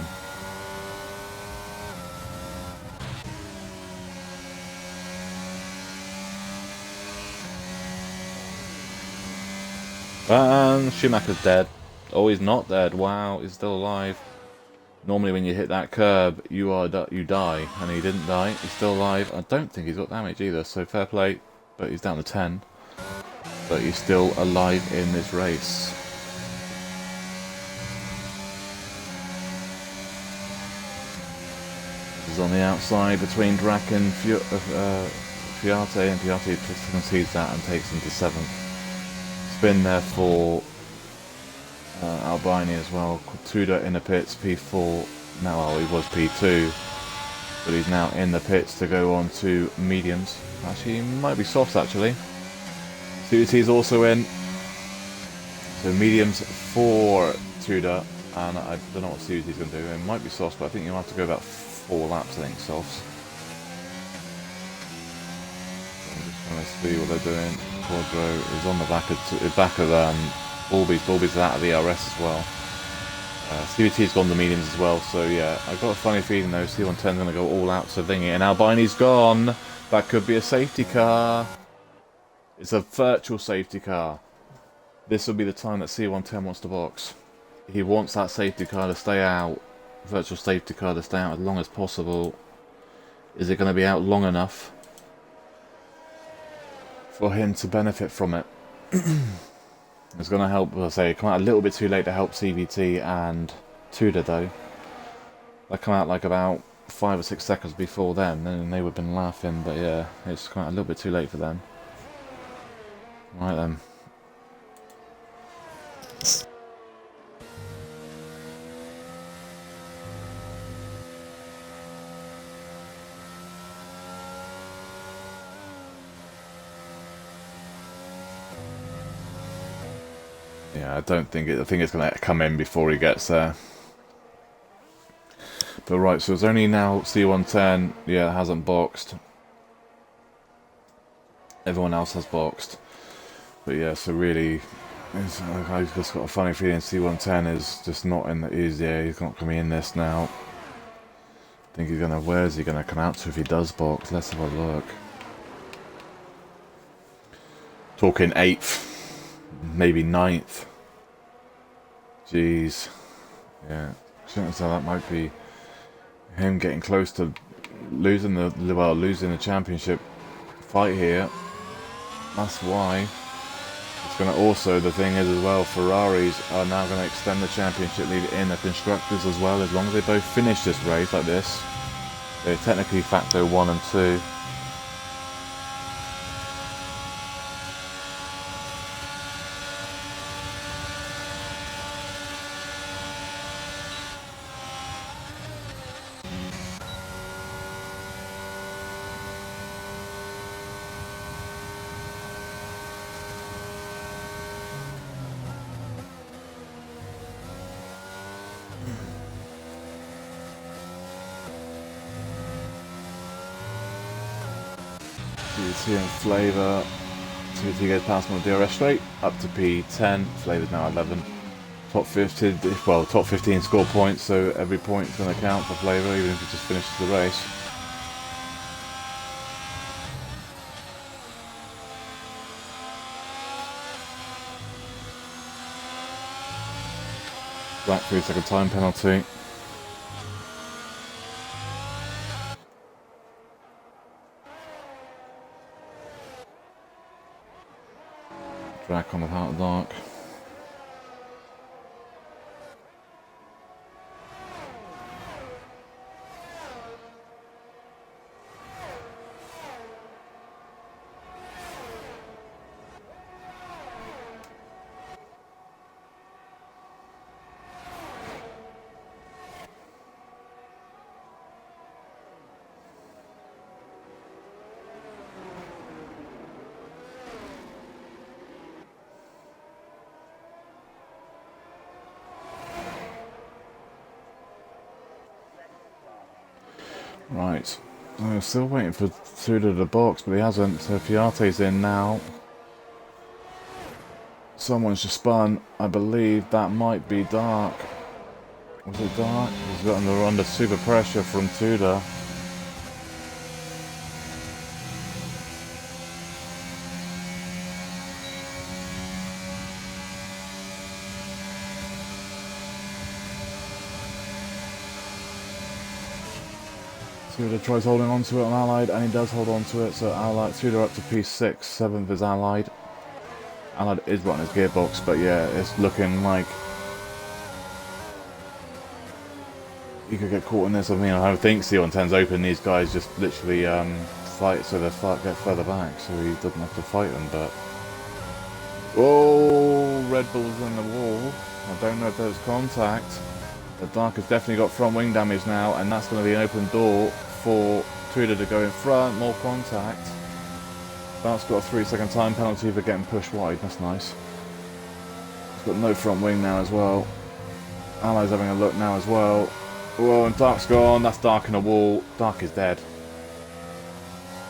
[SPEAKER 1] And Schumacher's dead. Oh, he's not dead. Wow, he's still alive. Normally when you hit that curb, you die, and he didn't die. He's still alive. I don't think he's got damage either, so fair play. But he's down to 10. But he's still alive in this race. This is on the outside between Drac and Fiate, and Fiate concedes that and takes him to 7th. Spin there for Albini as well. Tudor in the pits, P4. Now, well, he was P2, but he's now in the pits to go on to mediums. Actually, he might be softs actually. CVT's also in. So mediums for Tudor, and I don't know what CVT's going to do. It might be softs, but I think you'll have to go about 4 laps, I think, softs. I'm just trying to see what they're doing. Quadro is on the back of Bullbeast. Bullbeast is out of the RS as well. CVT's gone to mediums as well, so yeah, I've got a funny feeling though C110's going to go all out to Thingy, and Albini's gone. That could be a safety car. It's a virtual safety car. This will be the time that C110 wants to box. He wants that safety car to stay out, virtual safety car to stay out as long as possible. Is it going to be out long enough for him to benefit from it? It's going to help, as I say, come out a little bit too late to help CVT and Tudor though. They come out like about 5 or 6 seconds before them, and they would have been laughing, but yeah, it's kind of a little bit too late for them. Right then. Yeah, I think it's going to come in before he gets there. But right, so it's only now C110, yeah, hasn't boxed. Everyone else has boxed. But yeah, so really, I've just got a funny feeling C110 is just not in the, he's not going to be in this now. I think he's going to, where's he going to come out to if he does box? Let's have a look. Talking 8th. Maybe 9th. Jeez. Yeah. So that might be him getting close to losing the championship fight here. That's why. It's going to also, the thing is as well, Ferraris are now going to extend the championship lead in the constructors as well, as long as they both finish this race like this. They're technically facto 1 and 2. TT and Flavour. TT goes past him on the DRS straight, up to P10. Flavour's now 11. Top 15, well, top 15 score points, so every point's going to count for Flavour, even if he just finishes the race. Black 3-second time penalty. Drag on the Heart of Dark. Right, I'm still waiting for Tsuda to box, but he hasn't, so Fiate's in now. Someone's just spun. I believe that might be Dark. Was it Dark? He's got under super pressure from Tsuda. Tsuda tries holding on to it on Allied, and he does hold on to it, so Allied, Tsuda up to P6, 7th is Allied. Allied is running his gearbox, but yeah, it's looking like he could get caught in this. I mean, I don't think C110's open, these guys just literally fight so they get further back, so he doesn't have to fight them, but... Oh, Red Bull's in the wall. I don't know if there's contact. The Dark has definitely got front wing damage now, and that's going to be an open door for Tsuda to go in front, more contact. That's got a 3-second time penalty for getting pushed wide, that's nice. He's got no front wing now as well. Allies having a look now as well. Whoa, and Dark's gone, that's Dark in a wall. Dark is dead.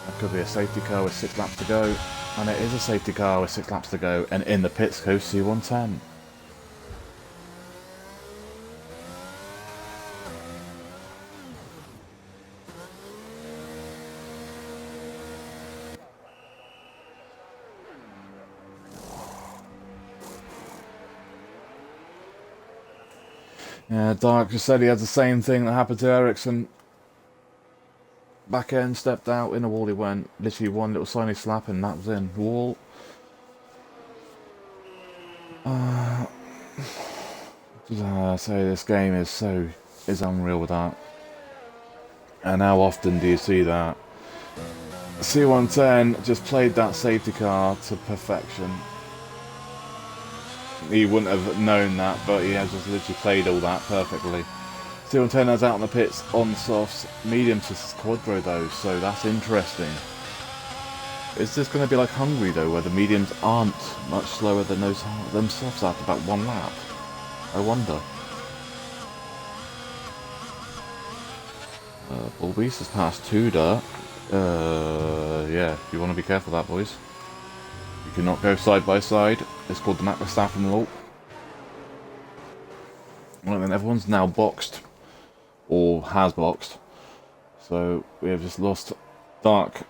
[SPEAKER 1] That could be a safety car with 6 laps to go. And it is a safety car with 6 laps to go, and in the pits goes C110. Yeah, Dark just said he had the same thing that happened to Ericsson. Back end, stepped out, in a wall he went. Literally one little shiny slap and that was in. Wall. So this game is unreal with that. And how often do you see that? C110 just played that safety car to perfection. He wouldn't have known that, but he has just literally played all that perfectly. C110 is out on the pits on softs, mediums to quadro though, so that's interesting. Is this going to be like Hungary though, where the mediums aren't much slower than them softs after about 1 lap? I wonder. Bulbeast has passed Tsuda. Yeah, you want to be careful of that, boys. You cannot go side by side. It's called the Mac-Verstappen rule. Well, then everyone's now boxed, or has boxed. So we have just lost Dark.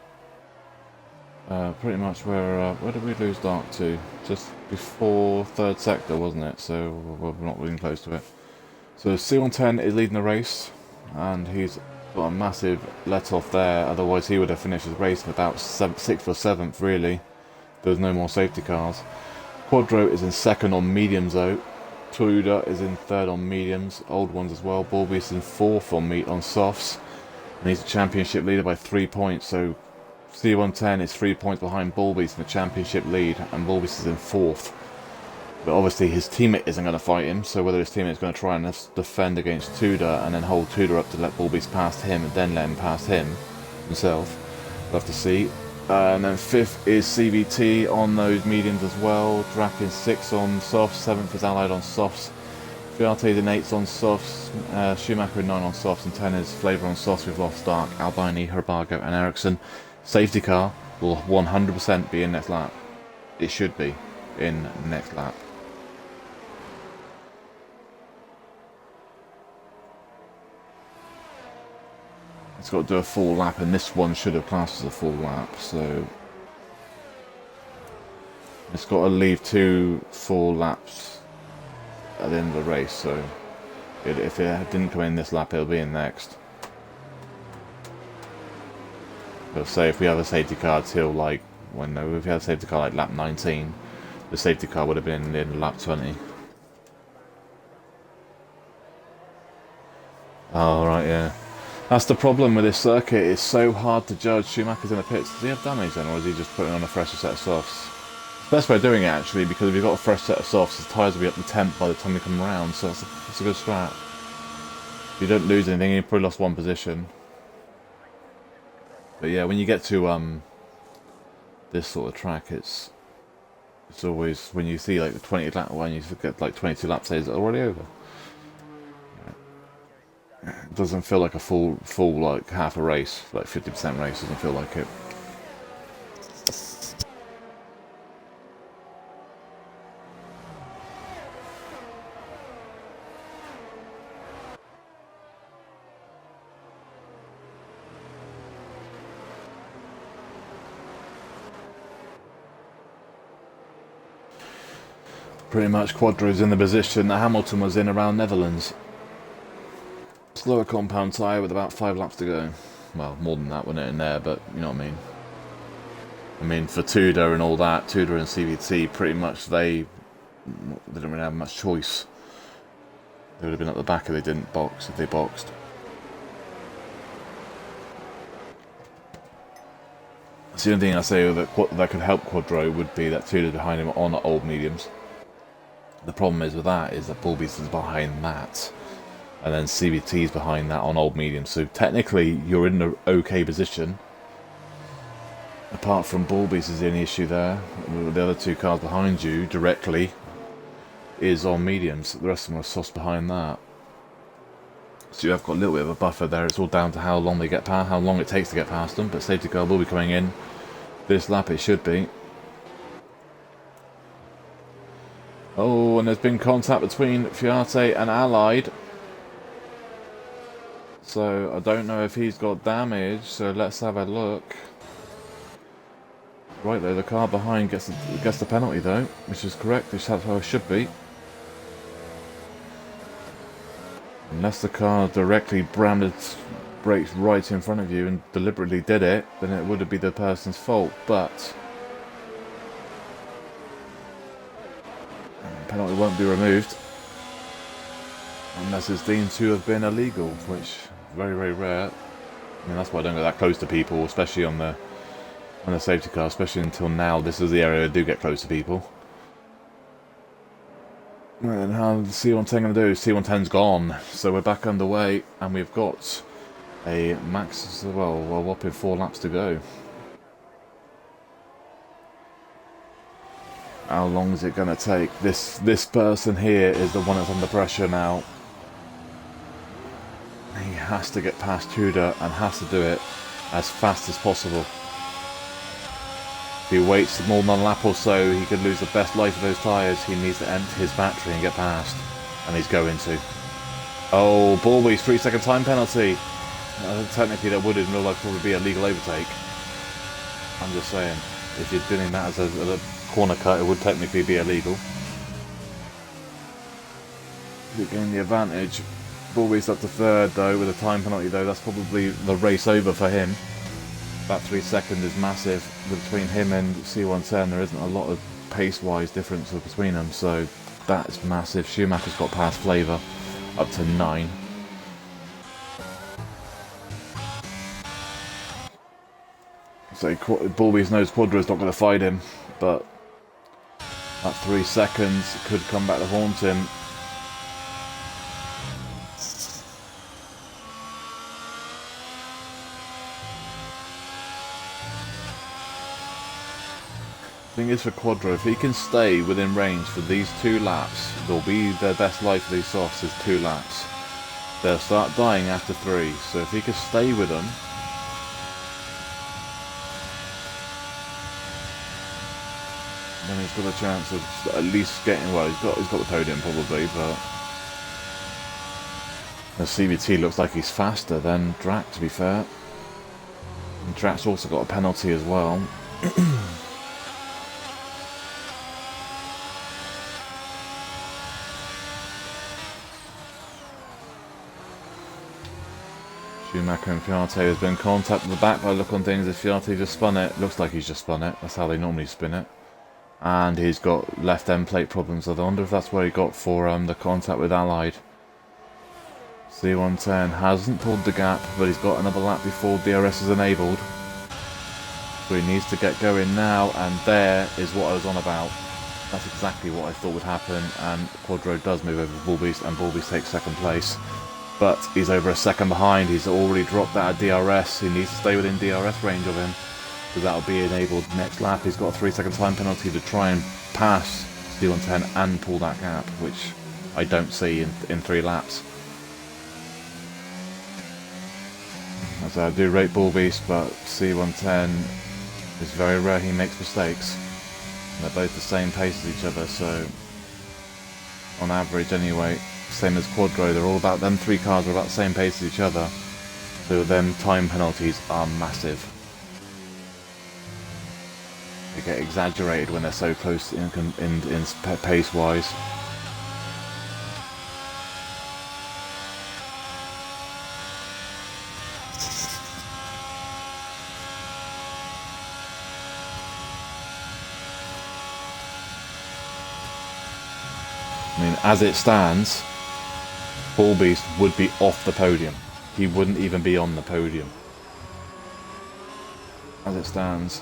[SPEAKER 1] Pretty much where did we lose Dark to? Just before 3rd sector, wasn't it? So we're not really close to it. So C110 is leading the race, and he's got a massive let off there. Otherwise, he would have finished his race in about 6th or 7th, really. There's no more safety cars. Quadro is in second on mediums though. Tudor is in third on mediums, old ones as well. Bulby is in fourth on softs. And he's a championship leader by 3 points, so C110 is 3 points behind Bulby's in the championship lead, and Bulby's is in fourth. But obviously his teammate isn't going to fight him, so whether his teammate is going to try and defend against Tudor and then hold Tudor up to let Bulby's past him and then let him past himself, we'll have to see. And then fifth is CVT on those mediums as well. Draken 6 on softs, 7th is Allied on softs. Fiate's in 8s on softs, Schumacher in 9 on softs, and 10 is Flavour on softs. We've lost Stark, Albini, Herbago and Ericsson. Safety car will 100% be in next lap. It should be in next lap. It's got to do a full lap, and this one should have classed as a full lap, so it's got to leave 2 full laps at the end of the race, so if it didn't come in this lap, it'll be in next. But say if we have a safety car till like, if we had a safety car like lap 19, the safety car would have been in lap 20. Oh, right, yeah. That's the problem with this circuit, it's so hard to judge. Schumacher's in the pits. Does he have damage then, or is he just putting on a fresher set of softs? It's the best way of doing it actually, because if you've got a fresh set of softs, his tyres will be up to temp by the time they come around, so that's a good strat. If you don't lose anything, you probably lost 1 position. But yeah, when you get to this sort of track, it's always, when you see like the 20 lap one, you get like 22 laps, it's already over. It doesn't feel like a full like half a race, like 50% race, doesn't feel like it. Pretty much Quadro's in the position that Hamilton was in around Netherlands. Slower compound tyre with about 5 laps to go. Well, more than that, wasn't it, in there, but you know what I mean. I mean, for Tudor and all that, Tudor and CVT, pretty much they didn't really have much choice. They would have been at the back if they didn't box, if they boxed. That's the only thing I say that could help Quadro would be that Tudor behind him on old mediums. The problem is with that is that Bulby's is behind that. And then CVT's behind that on old medium. So technically you're in an okay position. Apart from Bulby's is the only issue there. The other 2 cars behind you directly is on mediums. The rest of them are sauce behind that. So you have got a little bit of a buffer there. It's all down to how long they get past, how long it takes to get past them. But safety car will be coming in this lap, it should be. Oh, and there's been contact between Fiate and Allied. So I don't know if he's got damage, so let's have a look. Right though, the car behind gets the penalty though, which is correct, which that's how it should be. Unless the car directly branded brakes right in front of you and deliberately did it, then it would be the person's fault, but the penalty won't be removed unless it's deemed to have been illegal, which very, very rare. I mean, that's why I don't go that close to people, especially on the safety car, especially until now. This is the area I do get close to people. And how the C110 going to do? C110's gone, so we're back underway, and we've got a max, well, a whopping 4 laps to go. How long is it going to take? This person here is the one that's under pressure now. He has to get past Tudor and has to do it as fast as possible. If he waits more than a lap or so, he could lose the best life of those tyres. He needs to empty his battery and get past. And he's going to. Oh, Bulby's 3-second time penalty. Technically that would in real life probably be a legal overtake. I'm just saying, if you're doing that as a corner cut, it would technically be illegal. You gain the advantage. Bulby's up to 3rd though with a time penalty though. That's probably the race over for him. That 3 seconds is massive between him and C110. There isn't a lot of pace-wise difference between them, so that's massive. Schumacher's got past Flavour up to 9. So Bulby's knows Quadra's not going to fight him, but that 3 seconds could come back to haunt him. Thing is for Quadro, if he can stay within range for these 2 laps, they'll be their best life for these softs is 2 laps. They'll start dying after 3, so if he can stay with them, then he's got a chance of at least getting, well, he's got the podium probably, but the CVT looks like he's faster than Drac, to be fair. And Drac's also got a penalty as well. Schumacher and Fiat has been contacted at the back by look on things. If Fiat just spun it, looks like he's just spun it. That's how they normally spin it. And he's got left end plate problems. I wonder if that's where he got for the contact with Allied. C110 hasn't pulled the gap, but he's got another lap before DRS is enabled. So he needs to get going now, and there is what I was on about. That's exactly what I thought would happen, and Quadro does move over Bullbeast, and Bullbeast takes second place. But he's over a second behind. He's already dropped that at DRS. He needs to stay within DRS range of him, because that'll be enabled next lap. He's got a 3-second time penalty to try and pass C110 and pull that gap, which I don't see in 3 laps. As I do rate Bullbeast, but C110 is very rare he makes mistakes. And they're both the same pace as each other, so on average anyway. Same as Quadro, they're all about, them 3 cars are about the same pace as each other, so them time penalties are massive. They get exaggerated when they're so close in pace wise. I mean, as it stands, Bullbeast would be off the podium. He wouldn't even be on the podium. As it stands.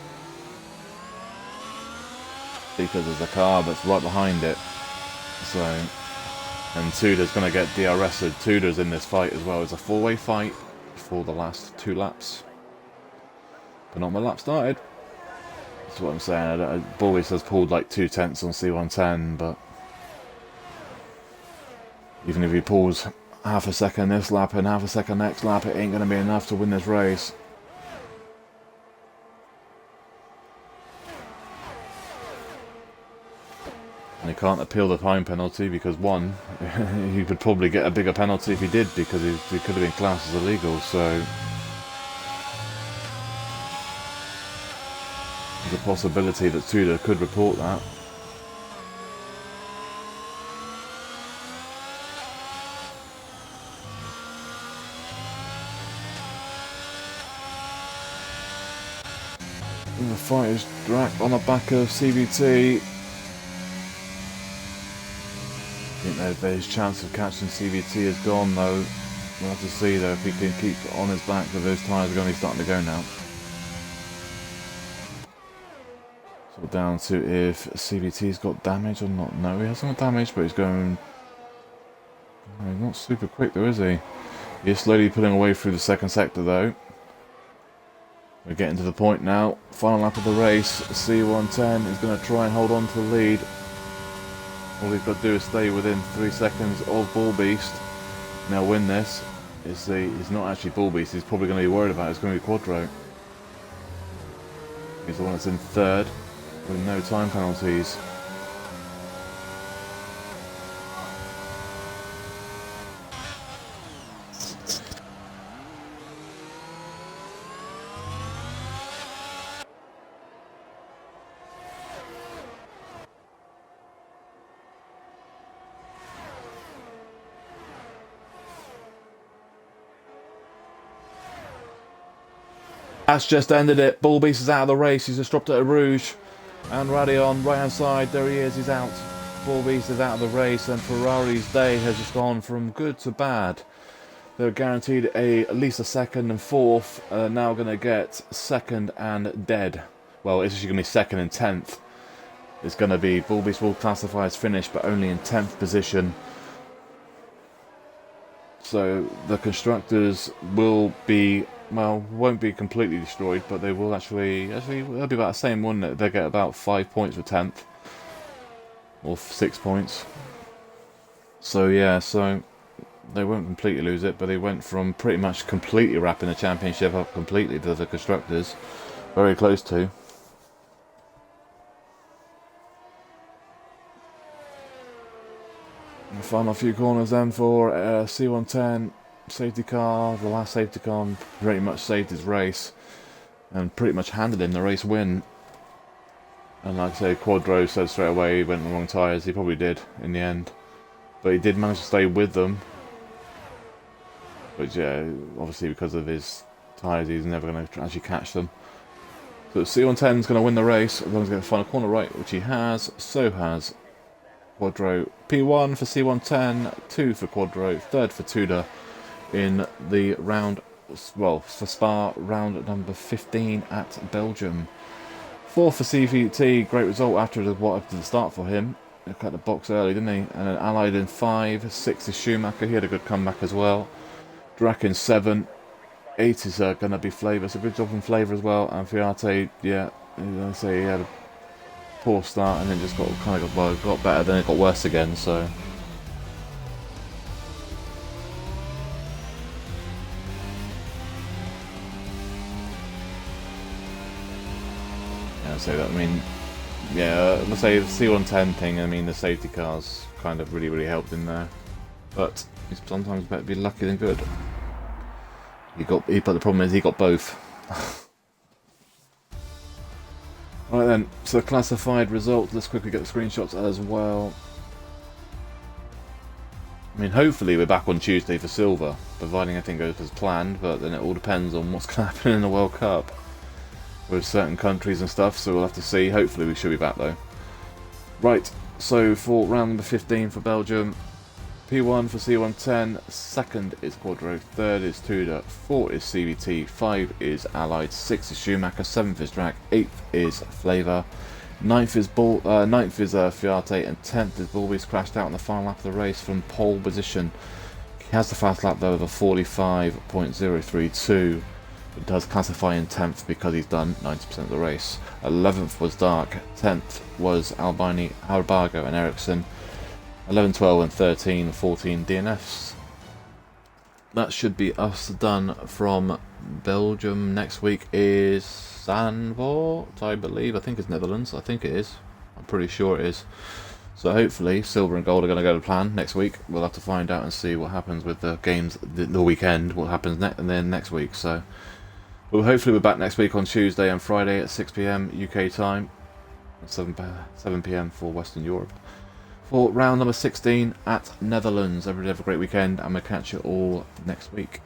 [SPEAKER 1] Because there's a car that's right behind it. So, and Tudor's going to get DRS'd. Tudor's in this fight as well. It's a 4-way fight for the last 2 laps. But not my lap started. That's what I'm saying. Bullbeast has pulled like 2 tenths on C110, but even if he pulls half a second this lap and half a second next lap, it ain't going to be enough to win this race. And he can't appeal the time penalty because, one, he could probably get a bigger penalty if he did, because he could have been classed as illegal, so there's a possibility that Tudor could report that. And the fight is dragged on the back of CVT. I think that his chance of catching CVT is gone though. We'll have to see though if he can keep on his back, because those tyres are going to be starting to go now. So down to if CVT's got damage or not. No, he hasn't got damage, but he's going... He's not super quick though, is he? He's slowly pulling away through the second sector though. We're getting to the point now. Final lap of the race. C110 is going to try and hold on to the lead. All he's got to do is stay within 3 seconds of Bullbeast. Now win this. It's not actually Bullbeast. He's probably going to be worried about it. It's going to be Quadro. He's the one that's in 3rd with no time penalties. That's just ended it. Bullbeast is out of the race. He's just dropped at a Rouge. And Ruddy on right hand side, there he is, he's out. Four Beast is out of the race, and Ferrari's day has just gone from good to bad. They were guaranteed at least a second and fourth, and they're now going to get second and dead. Well, it's actually going to be second and 10th. It's going to be Bull Beast will classify as finished, but only in 10th position. So the constructors will be, well, won't be completely destroyed, but they will actually they'll be about the same, wouldn't it? They'll get about 5 points for 10th, or 6 points. So yeah, so they won't completely lose it, but they went from pretty much completely wrapping the championship up completely to the constructors, very close to. And final few corners then for C110 safety car. The last safety car pretty much saved his race and pretty much handed him the race win. And like I say, Quadro said straight away he went on the wrong tyres. He probably did in the end, but he did manage to stay with them. Which, yeah, obviously because of his tyres, he's never going to actually catch them. So C110 is going to win the race as long as he gets the final corner right, which he has. So has Quadro. P1 for C110, 2 for Quadro, 3rd for Tudor in the round, well, for Spa, round number 15 at Belgium. 4th for CVT, great result after the start for him. He cut the box early, didn't he? And then Allied in 5, 6th is Schumacher, he had a good comeback as well. Drac in 7, 8 is going to be Flavor, so good job from Flavor as well. And Fiat, yeah, I say he had a poor start and then just got better, then it got worse again. So yeah, so that, I mean, yeah, let's say the C110 thing. I mean, the safety cars kind of really helped in there, but it's sometimes better to be lucky than good. But the problem is he got both. Right then, so classified results. Let's quickly get the screenshots as well. I mean, hopefully we're back on Tuesday for silver, providing everything goes as planned, but then it all depends on what's going to happen in the World Cup with certain countries and stuff, so we'll have to see. Hopefully we should be back though. Right, so for round number 15 for Belgium, P1 for C110, 2nd is Quadro, 3rd is Tudor, 4 is CVT, 5 is Allied, 6 is Schumacher, 7th is Drac, 8th is Flavor, 9th is Fiat, and 10th is Bullbeast. Crashed out in the final lap of the race from pole position. He has the fast lap though of a 45.032. It does classify in 10th because he's done 90% of the race. 11th was Dark, 10th was Albini, Harbago and Ericsson. 11, 12 and 13 and 14 DNFs. That should be us done from Belgium. Next week is Zandvoort, I believe. I think it's Netherlands. I think it is. I'm pretty sure it is. So hopefully silver and gold are going to go to plan next week. We'll have to find out and see what happens with the games the weekend, what happens and then next week. So we'll hopefully we're back next week on Tuesday and Friday at 6 PM UK time, 7 PM for Western Europe, for round number 16 at Netherlands. Everybody have a great weekend, and we'll catch you all next week.